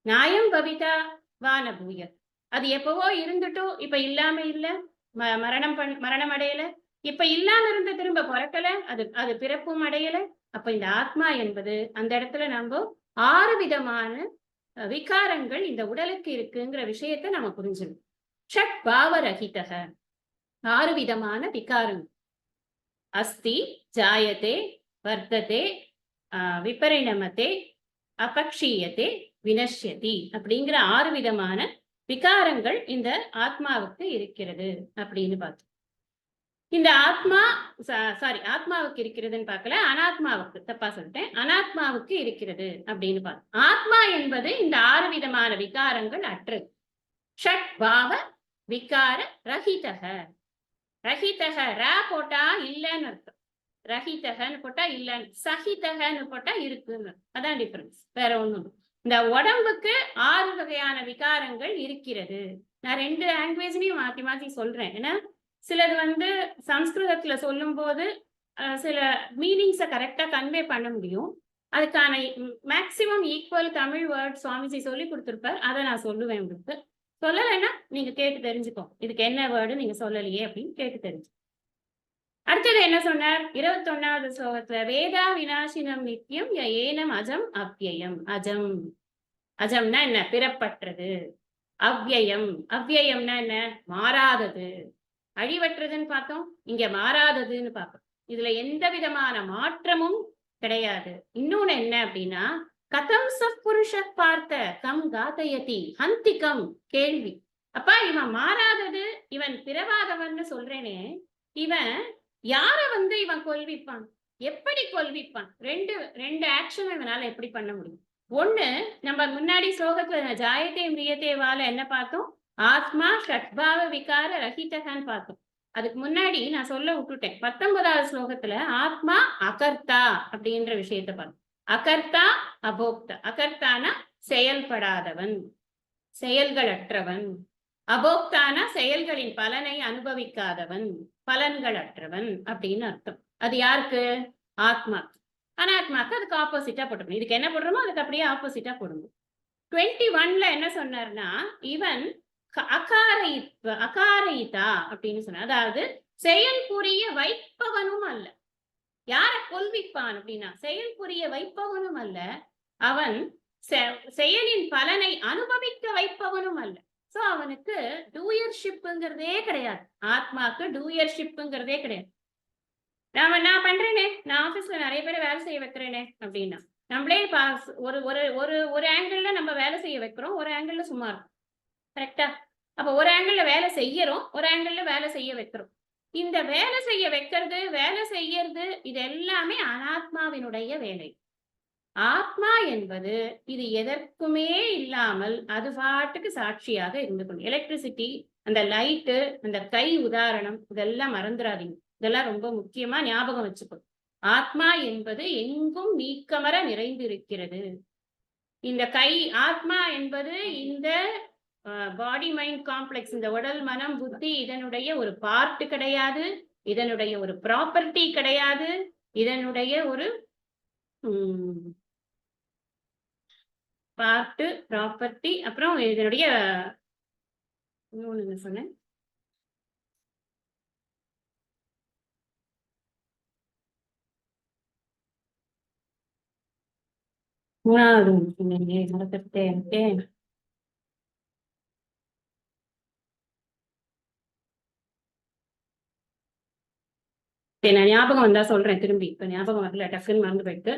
நியாயம் பவிதா வான பூய. அது எப்பவோ இருந்துட்டும் இப்ப இல்லாம இல்ல, மரணம் அடையல. இப்ப இல்லாம இருந்து திரும்ப பிறக்கல, அது அது பிறப்பும் அடையல. அப்ப இந்த ஆத்மா என்பது அந்த இடத்துல நம்ம 6 விதமான விகாரங்கள் இந்த உடலுக்கு இருக்குங்கிற விஷயத்தை நம்ம புரிஞ்சுக்கணும். ஷட் பாவ ரஹிதக. 6 விதமான விகாரங்கள். அஸ்தி, ஜாயதே, வர்த்ததே, விபரிணமத்தே, அபக்ஷீயத்தே, வினஷ்யதி அப்படிங்கிற 6 விதமான விகாரங்கள் இந்த ஆத்மாவுக்கு இருக்கிறது அப்படின்னு பார்த்தோம். இந்த ஆத்மா ஆத்மாவுக்கு இருக்கிறதுன்னு பார்க்கல, அனாத்மாவுக்கு, தப்பா சொல்லிட்டேன், அனாத்மாவுக்கு இருக்கிறது அப்படின்னு பார்த்தோம். ஆத்மா என்பது இந்த 6 விதமான விகாரங்கள் அற்றது. ஷட் பாவ விகார ரஹிதக. ரஹிதக ரா போட்டா இல்லைன்னு அர்த்தம். ரஹிதகன்னு போட்டா இல்லைன்னு, சஹிதகன்னு போட்டா இருக்குன்னு, அதான் டிஃபரன்ஸ், வேற ஒண்ணும். இந்த உடம்புக்கு 6 வகையான விகாரங்கள் இருக்கிறது. நான் 2 லாங்குவேஜ்லயும் மாத்தி மாத்தி சொல்றேன். ஏன்னா சிலது வந்து சம்ஸ்கிருதத்துல சொல்லும் போது சில மீனிங்ஸை கரெக்டா கன்வே பண்ண முடியும். அதுக்கான maximum equal Tamil word Swamiji சொல்லி கொடுத்துருப்பார். அதை நான் சொல்லுவேன். உங்களுக்கு சொல்லலைன்னா நீங்க கேட்டு தெரிஞ்சுக்கோ, இதுக்கு என்ன வேர்டு நீங்க சொல்லலையே அப்படின்னு கேட்டு தெரிஞ்சு. அடுத்தது என்ன சொன்னார்? 21வது ஸ்லோகத்துல வேதா விநாசினம் நித்தியம் ஏனம் அஜம் அவ்யயம். அஜம், அஜம்னா என்ன? பிறப்பற்றது. அவ்யயம், அவ்யயம்னா என்ன? மாறாதது. அழிவற்றதுன்னு பார்த்தோம், இங்க மாறாததுன்னு பார்த்தோம். இதுல எந்த விதமான மாற்றமும் கிடையாது. இன்னொன்னு என்ன அப்படின்னா, கதம் சப்புருஷ பார்த்த கம் காத்தயதி ஹந்திகம். கேள்வி. அப்பா இவன் மாறாதது, இவன் பிறவாதவன்னு சொல்றேனே, இவன் யார வந்து இவன் கொல்விப்பான்? எப்படி கொல்விப்பான்? ரெண்டு ஆக்ஷன் இவனால எப்படி பண்ண முடியும்? ஒண்ணு, நம்ம முன்னாடி ஸ்லோகத்துல ஜாயத்தே மிரியத்தேவால என்ன பார்த்தோம்? ஆத்மா ஷட்பாவ விகார ரஹிதகான்னு பார்த்தோம். அதுக்கு முன்னாடி நான் சொல்ல விட்டுட்டேன். 19வது ஸ்லோகத்துல ஆத்மா அகர்த்தா அப்படின்ற விஷயத்தை பார்த்தோம். அகர்த்தா அபோக்தா. அகர்த்தானா செயல்படாதவன், செயல்களற்றவன். அபோக்தானா செயல்களின் பலனை அனுபவிக்காதவன், பலன்களற்றவன் அப்படின்னு அர்த்தம். அது யாருக்கு? ஆத்மா. அனாத்மாக்கு அதுக்கு ஆப்போசிட்டா போட்டுக்கணும். இதுக்கு என்ன போடுறோமோ அதுக்கு அப்படியே ஆப்போசிட்டா போடணும். 21ல என்ன சொன்னார்னா, இவன் அகாரயிதா அப்படின்னு சொன்ன, அதாவது செயல் புரிய வைப்பவனும் அல்ல. யார கொல்விப்பான் அப்படின்னா, செயல் புரிய வைப்பவனும் அல்ல, அவன் செயலின் பலனை அனுபவிக்க வைப்பவனும் அல்ல. சோ அவனுக்கு டூயர்ஷிப்ங்கிறதே கிடையாது. ஆத்மாக்கு டூயர்ஷிப்ங்கிறதே கிடையாது. நான் பண்றேனே, நான் ஆபீஸ்ல நிறைய பேரை வேலை செய்ய வைக்கிறேனே அப்படின்னா, நம்மளே ஒரு ஒரு ஒரு ஒரு ஆங்கிள் நம்ம வேலை செய்ய வைக்கிறோம், ஒரு ஆங்கிள் சும்மா இருக்கும். கரெக்டா? அப்ப ஒரு ஆங்கிள் வேலை செய்யறோம், ஒரு ஆங்கிள் வேலை செய்ய வைக்கிறோம். இந்த வேலை செய்ய வைக்கிறது, வேலை செய்யறது, இது எல்லாமே அனாத்மாவினுடைய வேலை. ஆத்மா என்பது இது எதற்குமே இல்லாமல் அது பாட்டுக்கு சாட்சியாக இருந்து கொண்டு. எலக்ட்ரிசிட்டி, அந்த லைட்டு, அந்த கை உதாரணம், இதெல்லாம் மறந்துடாதீங்க. இதெல்லாம் ரொம்ப முக்கியமா ஞாபகம் வச்சுக்கணும். ஆத்மா என்பது எங்கும் நீக்கமர நிறைந்திருக்கிறது. இந்த கை, ஆத்மா என்பது இந்த பாடி மைண்ட் காம்ப்ளெக்ஸ், இந்த உடல் மனம் புத்தி, இதனுடைய ஒரு பார்ட் கிடையாது, இதனுடைய ஒரு ப்ராப்பர்ட்டி கிடையாது, இதனுடைய ஒரு பார்ட் ப்ராப்பர்ட்டி, அப்புறம் இதனுடைய இன்னொன்னு சொன்னேன், மூணாவது மறந்துட்டேன். நான் ஞாபகம் வந்தா சொல்றேன் திரும்பி. இப்ப ஞாபகம் வரல, டக்குன்னு மறந்து போயிட்டு.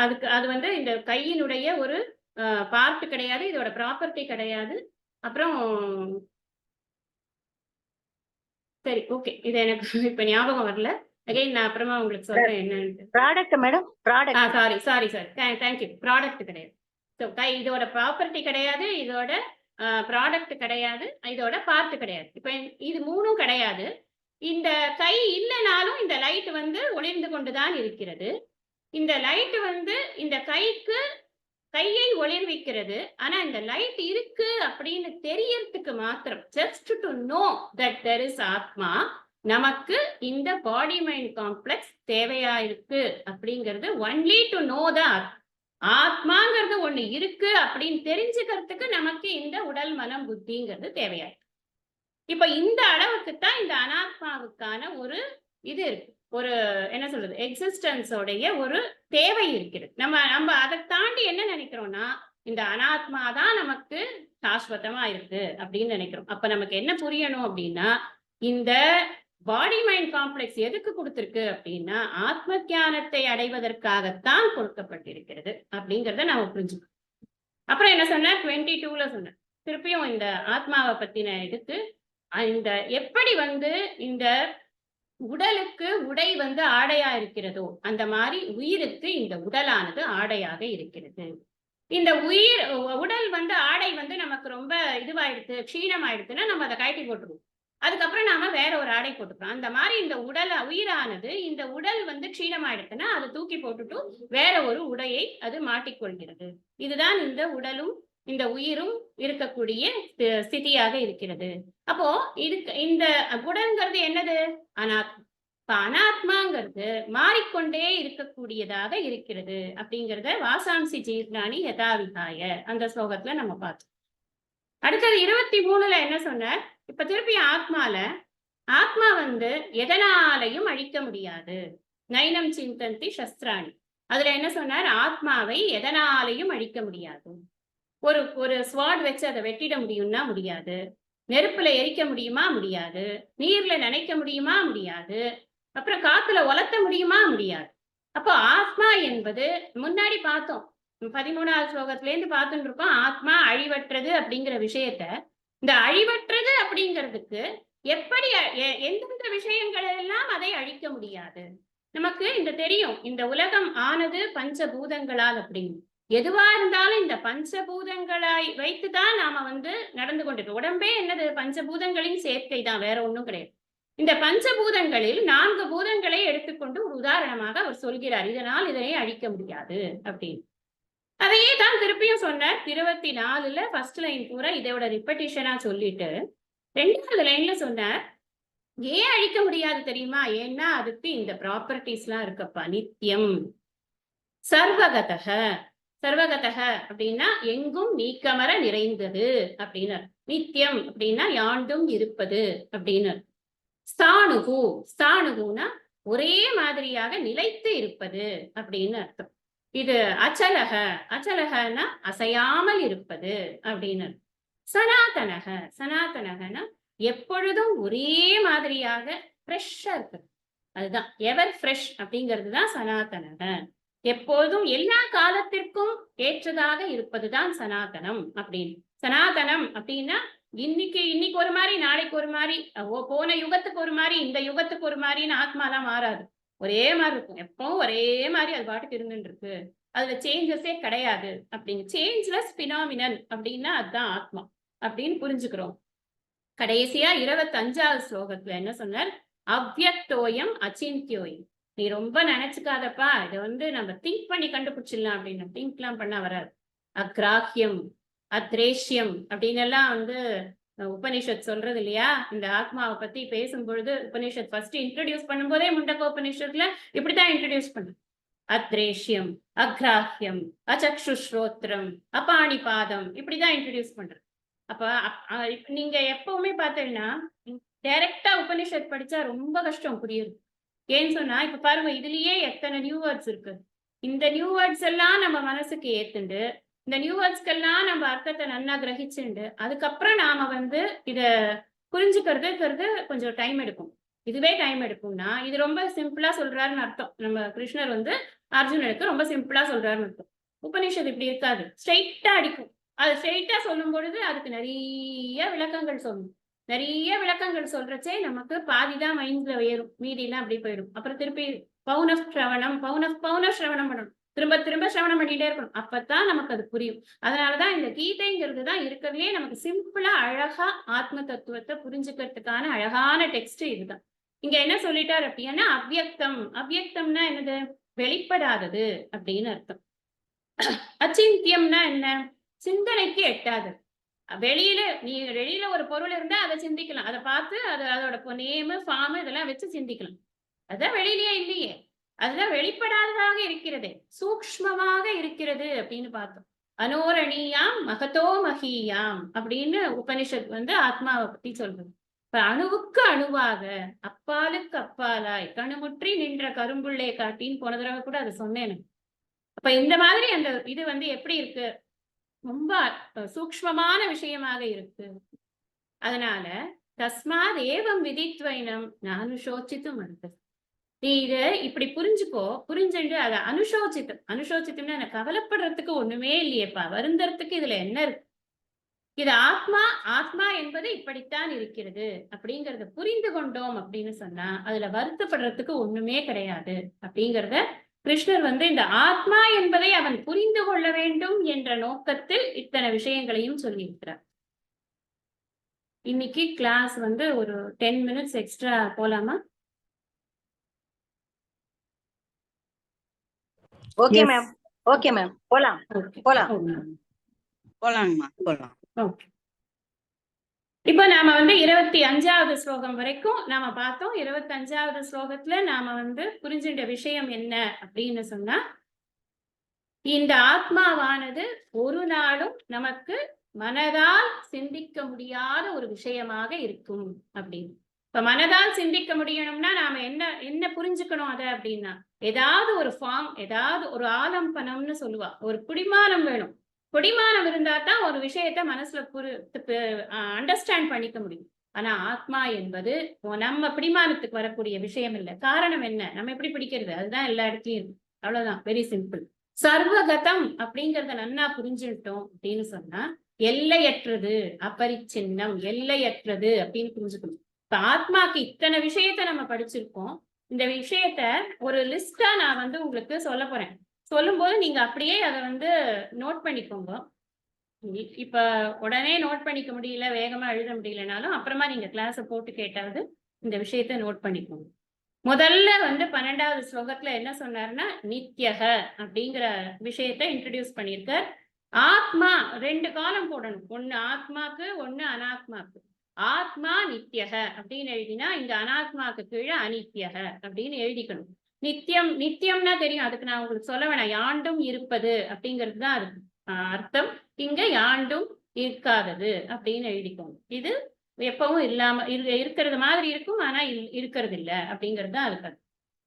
அதுக்கு அது வந்து இந்த கையினுடைய ஒரு பார்ட் கிடையாது, இதோட ப்ராப்பர்ட்டி கிடையாது. அப்புறம் சரி, ஓகே, இது எனக்கு இப்ப ஞாபகம் வரல. அகைன் நான் அப்புறமா உங்களுக்கு சொல்றேன் என்னன்னு. Product madam, product. Sorry thank you. Product கிடையாது. ஸோ இதோட ப்ராப்பர்ட்டி கிடையாது, இதோட ப்ராடக்ட் கிடையாது, இதோட பார்ட் கிடையாது. இப்ப இது மூணும் கிடையாது. இந்த கை இல்லைனாலும் இந்த லைட் வந்து ஒளிர்ந்து கொண்டுதான் இருக்கிறது. இந்த லைட் வந்து இந்த கையை ஒளிர்விக்கிறது. ஆனா இந்த லைட் இருக்கு அப்படின்னு தெரியறதுக்கு மாத்திரம், just to know that there is ஆத்மா, நமக்கு இந்த பாடி மைண்ட் காம்ப்ளெக்ஸ் தேவையா இருக்கு அப்படிங்கிறது. ஒன்லி டு நோ தட் ஆத்மாங்கிறது ஒண்ணு இருக்கு அப்படின்னு தெரிஞ்சுக்கிறதுக்கு நமக்கு இந்த உடல் மனம் புத்திங்கிறது தேவையா இருக்கு. இப்ப இந்த அளவுக்கு தான் இந்த அனாத்மாவுக்கான ஒரு இது இருக்கு, ஒரு என்ன சொல்றது, எக்ஸிஸ்டன்ஸோடைய ஒரு தேவை இருக்கிறது. நம்ம அதை தாண்டி என்ன நினைக்கிறோம்னா, இந்த அனாத்மா தான் நமக்கு சாஸ்வதமா இருக்கு அப்படின்னு நினைக்கிறோம். அப்ப நமக்கு என்ன புரியணும் அப்படின்னா, இந்த பாடி மைண்ட் காம்ப்ளெக்ஸ் எதுக்கு கொடுத்திருக்கு அப்படின்னா, ஆத்ம ஞானத்தை அடைவதற்காகத்தான் கொடுக்கப்பட்டிருக்கிறது அப்படிங்கிறத நாம புரிஞ்சுக்கணும். அப்புறம் என்ன சொன்ன, 22ல சொன்ன, திருப்பியும் இந்த ஆத்மாவை பத்தின இதுக்கு, இந்த எப்படி வந்து இந்த உடலுக்கு உடை வந்து ஆடையா இருக்கிறதோ அந்த மாதிரி உயிருக்கு இந்த உடலானது ஆடையாக இருக்கிறது. இந்த உடல் வந்து ஆடை வந்து நமக்கு ரொம்ப இதுவாயிடுது, க்ஷீணம் ஆயிடுதுன்னா நம்ம அதை கழட்டி போட்டுருவோம். அதுக்கப்புறம் நாம வேற ஒரு ஆடை போட்டுக்கிறோம். அந்த மாதிரி இந்த உயிரானது இந்த உடல் வந்து க்ஷீணமாயிடுச்சுன்னா அதை தூக்கி போட்டுட்டு வேற ஒரு உடையை அது மாட்டிக்கொள்கிறது. இதுதான் இந்த உடலும் இந்த உயிரும் இருக்கக்கூடிய ஸ்திதியாக இருக்கிறது. அப்போ இதுக்கு இந்த உடல்ங்கிறது என்னது? அனாத்மா. இப்ப அனாத்மாங்கிறது மாறிக்கொண்டே இருக்கக்கூடியதாக இருக்கிறது அப்படிங்கிறத வாசாம்சி ஜீர்ணானி யதாவிகாய அந்த ஸ்லோகத்துல நம்ம பார்த்தோம். அடுத்தது 23ல என்ன சொன்னார்? இப்ப திருப்பி ஆத்மா வந்து எதனாலையும் அழிக்க முடியாது. நைனம் சிந்தந்தி சஸ்திராணி. அதுல என்ன சொன்னார்? ஆத்மாவை எதனாலையும் அழிக்க முடியாது. ஒரு ஸ்வாட் வச்சு அதை வெட்டிட முடியும்னா முடியாது. நெருப்புல எரிக்க முடியுமா? முடியாது. நீர்ல நனைக்க முடியுமா? முடியாது. அப்புறம் காத்துல உலர்த்த முடியுமா? முடியாது. அப்போ ஆத்மா என்பது முன்னாடி பார்த்தோம். 13வது ஸ்லோகத்துல இருந்து பார்த்துட்டு இருக்கோம். ஆத்மா அழிவற்றது அப்படிங்கிற விஷயத்த. இந்த அழிவற்றது அப்படிங்கிறதுக்கு எப்படி எந்தெந்த விஷயங்கள் எல்லாம் அதை அழிக்க முடியாது. நமக்கு இந்த தெரியும், இந்த உலகம் ஆனது பஞ்சபூதங்களால் அப்படின்னு. எதுவா இருந்தாலும் இந்த பஞ்சபூதங்களாய் வைத்துதான் நாம வந்து நடந்து கொண்டிருக்கோம். உடம்பே என்னது? பஞ்சபூதங்களின் சேர்க்கை தான், வேற ஒண்ணும் கிடையாது. இந்த பஞ்சபூதங்களில் 4 பூதங்களை எடுத்துக்கொண்டு ஒரு உதாரணமாக அவர் சொல்கிறார். இதனால் இதனை அழிக்க முடியாது அப்படின்னு. அதையே தான் திருப்பியும் சொன்னார். 24ல ஃபர்ஸ்ட் லைன் பூரா இதோட ரிப்படிஷனா சொல்லிட்டு 2வது லைன்ல சொன்னார், ஏன் அழிக்க முடியாது தெரியுமா? ஏன்னா அதுக்கு இந்த ப்ராப்பர்ட்டிஸ்லாம் இருக்கப்பா. நித்தியம், சர்வகதக. சர்வகதக அப்படின்னா எங்கும் நீக்கமர நிறைந்தது அப்படின்னு. நித்தியம் அப்படின்னா யாண்டும் இருப்பது அப்படின்னு. ஸ்தாணுகு. ஸ்தாணுகுனா ஒரே மாதிரியாக நிலைத்து இருப்பது அப்படின்னு அர்த்தம். இது அச்சலக. அச்சலகனா அசையாமல் இருப்பது அப்படின்னு. சனாதனக. சனாதனகனா எப்பொழுதும் ஒரே மாதிரியாக ஃப்ரெஷ்ஷா இருக்கு. அதுதான் எவர் ஃப்ரெஷ் அப்படிங்கிறது தான் சனாதனக. எப்போதும் எல்லா காலத்திற்கும் ஏற்றதாக இருப்பதுதான் சனாதனம் அப்படின்னு. சனாதனம் அப்படின்னா இன்னைக்கு ஒரு மாதிரி, நாளைக்கு ஒரு மாதிரி, போன யுகத்துக்கு ஒரு மாதிரி, இந்த யுகத்துக்கு ஒரு மாதிரின்னு ஆத்மாலாம் மாறாது. ஒரே மாதிரி இருக்கும். எப்பவும் ஒரே மாதிரி அது பாட்டுக்கு இருந்துட்டு இருக்கு. அதுல சேஞ்சஸே கிடையாது அப்படிங்க. சேஞ்ச்லெஸ் பினாமினன் அப்படின்னா அதுதான் ஆத்மா அப்படின்னு புரிஞ்சுக்கிறோம். கடைசியா 25வது ஸ்லோகத்துல என்ன சொன்னார்? அவ்யக்தோயம் அச்சிந்தியோயம். நீ ரொம்ப நினைச்சுக்காதப்பா, இதை வந்து நம்ம திங்க் பண்ணி கண்டுபிடிச்சிடலாம் அப்படின்னு. திங்க்லாம் பண்ண வராது. அக்ராஹ்யம், அத்ரேஷ்யம் அப்படின்னு எல்லாம் வந்து உபனிஷத் சொல்றது இல்லையா? இந்த ஆத்மாவை பத்தி பேசும் பொழுது உபனிஷத் ஃபர்ஸ்ட் இன்ட்ரோடியூஸ் பண்ணும்போதே முண்டக்க உபனிஷத்துல இப்படித்தான் இன்ட்ரோடியூஸ் பண்ணு. அத்ரேஷ்யம், அக்ராஹ்யம், அச்சக்ஷுஸ்ரோத்ரம், அபாணிபாதம் இப்படிதான் இன்ட்ரோடியூஸ் பண்றது. அப்ப நீங்க எப்பவுமே பார்த்தீங்கன்னா டைரக்டா உபனிஷத் படிச்சா ரொம்ப கஷ்டம் புரியுது. ஏன்னு சொன்னா இப்ப பாருங்க, இதுலயே எத்தனை நியூ வேர்ட்ஸ் இருக்கு. இந்த நியூ வேர்ட்ஸ் எல்லாம் நம்ம மனசுக்கு ஏத்துண்டு, இந்த நியூ வேர்ட்ஸ்க்கெல்லாம் நம்ம அர்த்தத்தை நல்லா கிரகிச்சுண்டு அதுக்கப்புறம் நாம வந்து இத புரிஞ்சுக்கிறதுங்கிறது கொஞ்சம் டைம் எடுக்கும். இதுவே டைம் எடுக்கும்னா இது ரொம்ப சிம்பிளா சொல்றாருன்னு அர்த்தம். நம்ம கிருஷ்ணர் வந்து அர்ஜுனனுக்கு ரொம்ப சிம்பிளா சொல்றாருன்னு அர்த்தம். உபனிஷத் இப்படி இருக்காது, ஸ்ட்ரெயிட்டா அடிக்கும். அது ஸ்ட்ரெயிட்டா சொல்லும் பொழுது அதுக்கு நிறைய விளக்கங்கள் சொல்லணும். நிறைய விளக்கங்கள் சொல்றச்சே நமக்கு பாதிதான் மைண்ட்ல ஏறும், மீதி எல்லாம் அப்படி போயிடும். அப்புறம் திருப்பி பௌன சிரவணம் பண்ணணும். திரும்ப திரும்ப சிரவணம் பண்ணிட்டே இருக்கணும். அப்பதான் நமக்கு அது புரியும். அதனாலதான் இந்த கீதைங்கிறது தான் இருக்கிறதுலே நமக்கு சிம்பிளா அழகா ஆத்ம தத்துவத்தை புரிஞ்சுக்கிறதுக்கான அழகான டெக்ஸ்ட் இதுதான். இங்க என்ன சொல்லிட்டாரு அப்படின்னா அவ்யக்தம். அவ்யக்தம்னா என்னது? வெளிப்படாதது அப்படின்னு அர்த்தம். அச்சிந்தியம்னா என்ன? சிந்தனைக்கு எட்டாது. வெளியில ஒரு பொருள் இருந்தா அதை சிந்திக்கலாம். அதை பார்த்து அதோட நேமு ஃபார்ம் இதெல்லாம் வச்சு சிந்திக்கலாம். அதுதான் வெளியிலேயே இல்லையே. அதுதான் வெளிப்படாததாக இருக்கிறது, சூக்ஷ்மமாக இருக்கிறது அப்படின்னு பார்த்தோம். அனோரணியாம் மகதோ மகியாம் அப்படின்னு உபனிஷத் வந்து ஆத்மாவை பத்தி சொல்றது. இப்ப அணுவுக்கு அணுவாக, அப்பாலுக்கு அப்பாலாய் கணுமுற்றி நின்ற கரும்புள்ளே காட்டின்னு போன தடவை கூட அதை சொன்னேன். அப்ப இந்த மாதிரி அந்த இது வந்து எப்படி இருக்கு? ரொம்ப சூக்ஷ்மமான விஷயமாக இருக்கு. அதனால தஸ்மாத் ஏவம் விதித்வைனம் அனுசோசித்தும் வருது. நீ இத இப்படி புரிஞ்சுக்கோ. புரிஞ்சுட்டு அதை அனுசோசித்தம்னா எனக்கு கவலைப்படுறதுக்கு ஒண்ணுமே இல்லையேப்பா, வருந்தறதுக்கு இதுல என்ன இருக்கு? இது ஆத்மா என்பது இப்படித்தான் இருக்கிறது அப்படிங்கறத புரிந்து கொண்டோம் அப்படின்னு சொன்னா அதுல வருத்தப்படுறதுக்கு ஒண்ணுமே கிடையாது அப்படிங்கறத கிருஷ்ணர் வந்து இந்த ஆத்மா என்பதை அவன் புரிந்து கொள்ள வேண்டும் என்ற நோக்கத்தில் இத்தனை விஷயங்களையும் சொல்லியிருக்கிறார். இன்னைக்கு கிளாஸ் வந்து ஒரு 10 மினிட்ஸ் எக்ஸ்ட்ரா போலாமா? Okay Yes. Ma'am. Okay ma'am. போலாம். ஓகே போலாம். போலாங்கம்மா போலாம். ஓகே. இப்ப நாம வந்து 25வது ஸ்லோகம் வரைக்கும் நாம பார்த்தோம். 25வது ஸ்லோகத்துல நாம வந்து புரிஞ்சுட்ட விஷயம் என்ன அப்படின்னு சொன்னா, இந்த ஆத்மாவானது ஒரு நாளும் நமக்கு மனதால் சிந்திக்க முடியாத ஒரு விஷயமாக இருக்கும் அப்படின்னு. இப்ப மனதால் சிந்திக்க முடியணும்னா நாம என்ன புரிஞ்சுக்கணும் அத அப்படின்னா, ஏதாவது ஒரு ஃபார்ம், ஏதாவது ஒரு ஆலம்பனம்னு சொல்லுவா. ஒரு பிடிமானம் வேணும். பிடிமானம் இருந்தா தான் ஒரு விஷயத்த மனசுல அண்டர்ஸ்டாண்ட் பண்ணிக்க முடியும். ஆனா ஆத்மா என்பது நம்ம பிடிமானத்துக்கு வரக்கூடிய விஷயம் இல்லை. காரணம் என்ன? நம்ம எப்படி பிடிக்கிறது? அதுதான் எல்லா இடத்துலயும் இருக்கு. அவ்வளவுதான். Very simple. சர்வகதம் அப்படிங்கறத நன்னா புரிஞ்சுட்டோம் அப்படின்னு சொன்னா, எல்லையற்றது, அபரிச்சின்னம், எல்லையற்றது அப்படின்னு புரிஞ்சுக்கணும். இப்ப ஆத்மாக்கு இத்தனை விஷயத்த நம்ம படிச்சிருக்கோம். இந்த விஷயத்த ஒரு லிஸ்டா நான் வந்து உங்களுக்கு சொல்ல போறேன். சொல்லும்போது நீங்க அப்படியே அதை வந்து நோட் பண்ணிக்கோங்க. இப்ப உடனே நோட் பண்ணிக்க முடியல, வேகமா எழுத முடியலனாலும் அப்புறமா நீங்க கிளாஸ போட்டு கேட்டாவது இந்த விஷயத்த நோட் பண்ணிக்கோங்க. முதல்ல வந்து 12வது ஸ்லோகத்துல என்ன சொன்னாருன்னா, நித்யக அப்படிங்கிற விஷயத்த இன்ட்ரடியூஸ் பண்ணியிருக்கார். ஆத்மா 2 காலம் போடணும். ஒண்ணு ஆத்மாக்கு, ஒண்ணு அனாத்மாக்கு. ஆத்மா நித்யக அப்படின்னு எழுதினா, இங்க அனாத்மாக்கு கீழே அனித்யக அப்படின்னு எழுதிக்கணும். நித்தியம் நித்தியம்னா தெரியும். அதுக்கு நான் உங்களுக்கு சொல்ல வேணாம். யாண்டும் இருப்பது அப்படிங்கிறது தான் அதுக்கு அர்த்தம். இங்க யாண்டும் இருக்காதது அப்படின்னு எழுதிக்கோங்க. இது எப்பவும் இல்லாம இருக்கிறது மாதிரி இருக்கும், ஆனா இருக்கிறது இல்ல அப்படிங்கிறது தான் இருக்கு.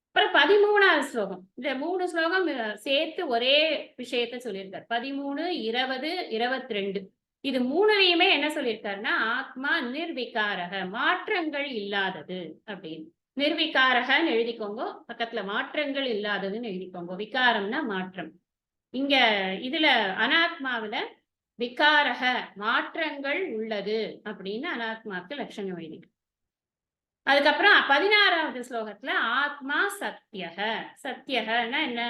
அப்புறம் 13வது ஸ்லோகம். இந்த 3 ஸ்லோகம் சேர்த்து ஒரே விஷயத்த சொல்லியிருக்காரு. 13, 20, 22. இது 3லையுமே என்ன சொல்லியிருக்காருன்னா, ஆத்மா நிர்விகாரக, மாற்றங்கள் இல்லாதது அப்படின்னு. நிர்விகாரகன்னு எழுதிக்கோங்க. பக்கத்துல மாற்றங்கள் இல்லாததுன்னு எழுதிக்கோங்க. விகாரம்னா மாற்றம். இங்க இதுல அனாத்மாவில விகாரக, மாற்றங்கள் உள்ளது அப்படின்னு அனாத்மாக்கு லட்சணம் எழுதி. அதுக்கப்புறம் 16வது ஸ்லோகத்துல ஆத்மா சத்தியக. சத்தியகன்னா என்ன?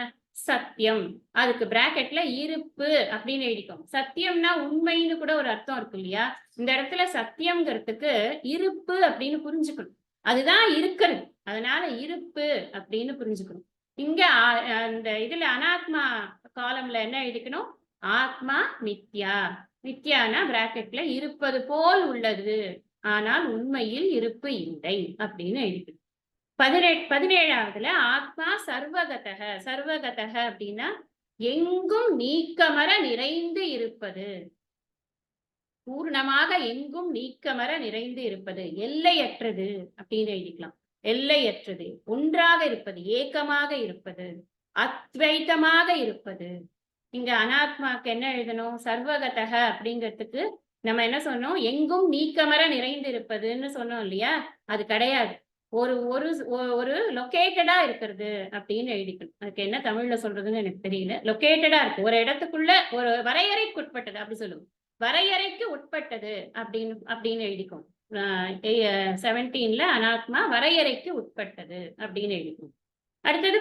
சத்தியம். அதுக்கு பிராக்கெட்ல இருப்பு அப்படின்னு எழுதிக்கோங்க. சத்தியம்னா உண்மைன்னு கூட ஒரு அர்த்தம் இருக்கு இல்லையா? இந்த இடத்துல சத்தியம்ங்கிறதுக்கு இருப்பு அப்படின்னு புரிஞ்சுக்கணும். அதுதான் இருக்கிறது. அதனால இருப்பு அப்படின்னு புரிஞ்சுக்கணும். இங்க அந்த இதுல அனாத்மா காலம்ல என்ன எழுதிக்கணும்? ஆத்மா நித்யா. நித்யானா பிராக்கெட்ல இருப்பது போல் உள்ளது, ஆனால் உண்மையில் இருப்பு இல்லை அப்படின்னு எழுதி. 17வதுல ஆத்மா சர்வகதக. சர்வகதக அப்படின்னா எங்கும் நீக்கமர நிறைந்து இருப்பது. பூர்ணமாக எங்கும் நீக்கமர நிறைந்து இருப்பது, எல்லையற்றது அப்படின்னு எழுதிக்கலாம். எல்லையற்றது, ஒன்றாக இருப்பது, ஏக்கமாக இருப்பது, அத்வைத்தமாக இருப்பது. இங்க அனாத்மாக்கு என்ன எழுதணும்? சர்வகதக அப்படிங்கிறதுக்கு நம்ம என்ன சொன்னோம்? எங்கும் நீக்கமர நிறைந்து இருப்பதுன்னு சொன்னோம் இல்லையா? அது கிடையாது. ஒரு ஒரு ஒரு லொக்கேட்டடா இருக்கிறது அப்படின்னு எழுதிக்கணும். அதுக்கு என்ன தமிழ்ல சொல்றதுன்னு எனக்கு தெரியல. லொக்கேட்டடா இருக்கு, ஒரு இடத்துக்குள்ள, ஒரு வரையறைக்கு உட்பட்டது அப்படி சொல்லுவோம். வரையறைக்கு உட்பட்டது அப்படின்னு அப்படின்னு எழுதிக்கும். 17ல அனாத்மா வரையறைக்கு உட்பட்டது அப்படின்னு எழுதிக்கும். அடுத்தது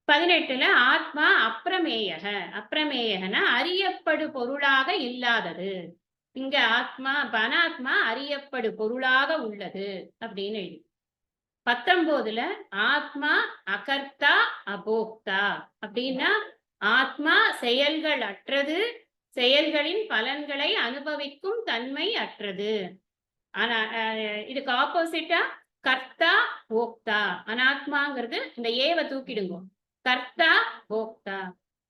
18ல ஆத்மா அப்பிரமேயக. அப்பிரமேயகனா அறியப்படு பொருளாக இல்லாதது. இங்க ஆத்மா, அனாத்மா அறியப்படு பொருளாக உள்ளது அப்படின்னு எழுதி. 19ல ஆத்மா அகர்த்தா அபோக்தா அப்படின்னா ஆத்மா செயல்கள் அற்றது, செயல்களின் பலன்களை அனுபவிக்கும் தன்மை அற்றது. ஆனா இதுக்கு ஆப்போசிட்டா கர்த்தா போக்தா. அனாத்மாங்கிறது இந்த ஏவை தூக்கிடுங்க. கர்த்தா போக்தா.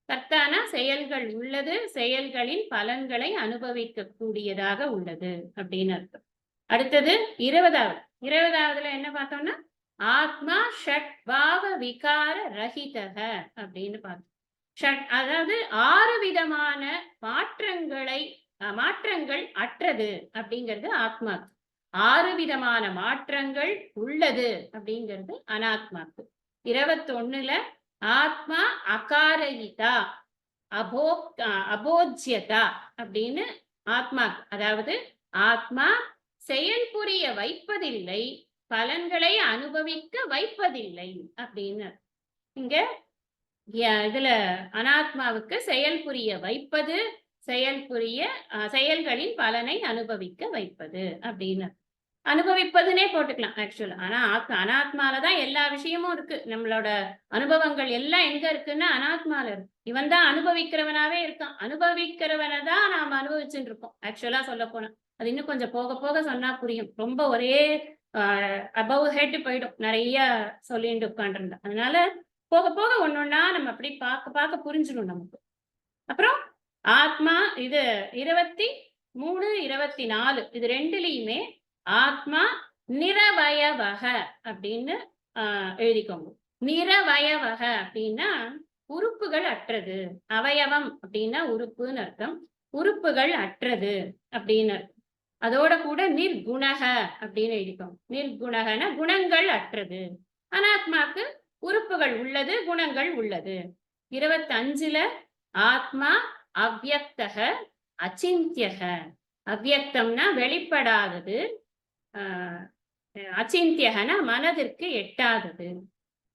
கர்த்தானா செயல்கள் உள்ளது, செயல்களின் பலன்களை அனுபவிக்க கூடியதாக உள்ளது அப்படின்னு அர்த்தம். அடுத்தது 20வதுல என்ன பார்த்தோம்னா, ஆத்மா ஷட் பாவ விகார ரஹிதக அப்படின்னு பார்த்தோம். ஷட் அதாவது 6 விதமான மாற்றங்கள் அற்றது அப்படிங்கிறது ஆத்மாக்கு. 6 விதமான மாற்றங்கள் உள்ளது அப்படிங்கிறது அனாத்மாக்கு. 21ல ஆத்மா அகாரயிதா அபோஜ்யதா அப்படின்னு ஆத்மாக்கு, அதாவது ஆத்மா செயல் புரிய வைப்பதில்லை, பலன்களை அனுபவிக்க வைப்பதில்லை அப்படின்னு. இங்க இதுல அனாத்மாவுக்கு செயல் புரிய வைப்பது, செயல்களின் பலனை அனுபவிக்க வைப்பது அப்படின்னு. அனுபவிப்பதுனே போட்டுக்கலாம் ஆக்சுவலா. ஆனா அனாத்மாலதான் எல்லா விஷயமும் இருக்கு. நம்மளோட அனுபவங்கள் எல்லாம் எங்க இருக்குன்னா அனாத்மால இருக்கு. இவன் தான் அனுபவிக்கிறவனாவே இருக்கான். அனுபவிக்கிறவனை தான் நாம அனுபவிச்சுட்டு இருக்கோம் ஆக்சுவலா சொல்ல போனா. அது இன்னும் கொஞ்சம் போக போக சொன்னா புரியும். ரொம்ப ஒரே அபவ் ஹெட் போயிடும் நிறைய சொல்லிட்டு உட்காந்துருந்தா. அதனால போக போக ஒன்னொன்னா நம்ம அப்படி பார்க்க பார்க்க புரிஞ்சிடும் நமக்கு. அப்புறம் ஆத்மா இது 23, 24 இது ரெண்டுலயுமே ஆத்மா நிரவயவக அப்படின்னு எழுதிக்கோங்க. நிரவயவக அப்படின்னா உறுப்புகள் அற்றது. அவயவம் அப்படின்னா உறுப்புன்னு அர்த்தம். உறுப்புகள் அற்றது அப்படின்னு அர்த்தம். அதோட கூட நிர்குணக அப்படின்னு எழுதிக்கோங்க. நிர்குணகன குணங்கள் அற்றது. அனாத்மாக்கு உறுப்புகள் உள்ளது, குணங்கள் உள்ளது. 25ல ஆத்மா அவ்யக்தக அச்சிந்தியக. அவ்யக்தம்னா வெளிப்படாதது, அச்சிந்தியகனா மனதிற்கு எட்டாதது.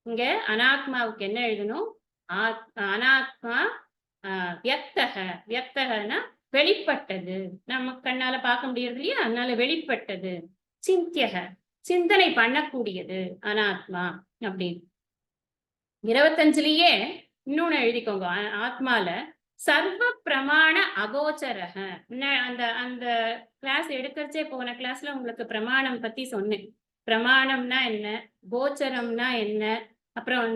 இங்க அனாத்மாவுக்கு என்ன எழுதணும்? அனாத்மா வியக்தக. வியக்தகனா வெளிப்பட்டது, நம்ம கண்ணால பார்க்க முடியாது இல்லையா, அதனால வெளிப்பட்டது. சிந்தியக சிந்தனை பண்ணக்கூடியது அனாத்மா அப்படின்னு. 25லயே இன்னொன்னு எழுதிக்கோங்க. ஆத்மால சர்வ பிரமாண அகோச்சரக. அந்த அந்த கிளாஸ் எடுக்கிறச்சே போன கிளாஸ்ல உங்களுக்கு பிரமாணம் பத்தி சொன்னேன். பிரமாணம்னா என்ன, கோச்சரம்னா என்ன, அப்புறம்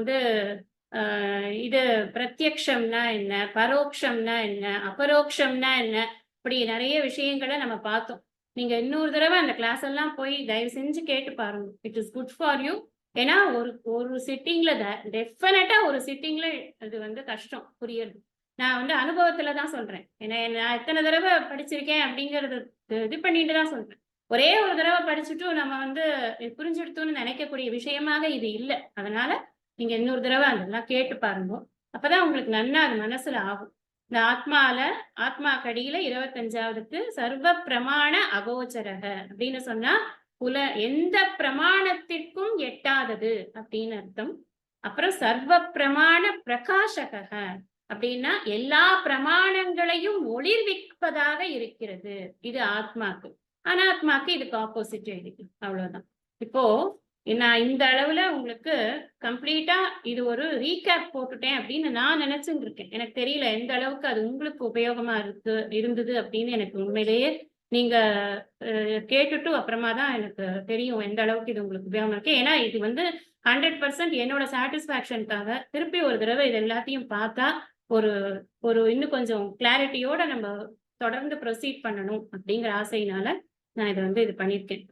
இது பிரத்யக்ஷம்னா என்ன, பரோட்சம்னா என்ன, அபரோக்ஷம்னா என்ன, இப்படி நிறைய விஷயங்களை நம்ம பார்த்தோம். நீங்க இன்னொரு தடவை அந்த கிளாஸ் எல்லாம் போய் தயவு செஞ்சு கேட்டு பாருங்க. It is good for you. ஏன்னா ஒரு சிட்டிங்ல டெஃபினட்டா ஒரு சிட்டிங்ல அது கஷ்டம் புரியுது. நான் அனுபவத்துல தான் சொல்றேன். ஏன்னா நான் எத்தனை தடவை படிச்சிருக்கேன் அப்படிங்கறது இது பண்ணிட்டு தான் சொல்றேன். ஒரே ஒரு தடவை படிச்சுட்டு நம்ம புரிஞ்சுடுத்தோன்னு நினைக்கக்கூடிய விஷயமாக இது இல்லை. அதனால நீங்க இன்னொரு தடவை அதெல்லாம் கேட்டு பாருங்க. அப்பதான் உங்களுக்கு நன்னா அது மனசுல ஆகும். இந்த ஆத்மா கடியில 25வது சர்வ பிரமாண அகோச்சரக அப்படின்னு சொன்னா எந்த பிரமாணத்திற்கும் எட்டாதது அப்படின்னு அர்த்தம். அப்புறம் சர்வ பிரமாண பிரகாசக அப்படின்னா எல்லா பிரமாணங்களையும் ஒளிர்விப்பதாக இருக்கிறது. இது ஆத்மாக்கு. அனாத்மாக்கு இதுக்கு ஆப்போசிட் எழுதிக்கு. அவ்வளவுதான். இப்போ நான் இந்த அளவுல உங்களுக்கு கம்ப்ளீட்டா இது ஒரு ரீகேப் போட்டுட்டேன் அப்படின்னு நான் நினைச்சுட்டு இருக்கேன். எனக்கு தெரியல எந்த அளவுக்கு அது உங்களுக்கு உபயோகமா இருந்தது அப்படின்னு. எனக்கு உண்மையிலேயே நீங்க கேட்டுட்டு அப்புறமா தான் எனக்கு தெரியும் எந்த அளவுக்கு இது உங்களுக்கு உபயோகமா இருக்கு. ஏன்னா இது 100% என்னோட சாட்டிஸ்பாக்சனுக்காக திருப்பி ஒரு தடவை இது எல்லாத்தையும் பார்த்தா ஒரு இன்னும் கொஞ்சம் கிளாரிட்டியோட நம்ம தொடர்ந்து ப்ரொசீட் பண்ணணும் அப்படிங்கிற ஆசையினால நான் இதை இது பண்ணியிருக்கேன்.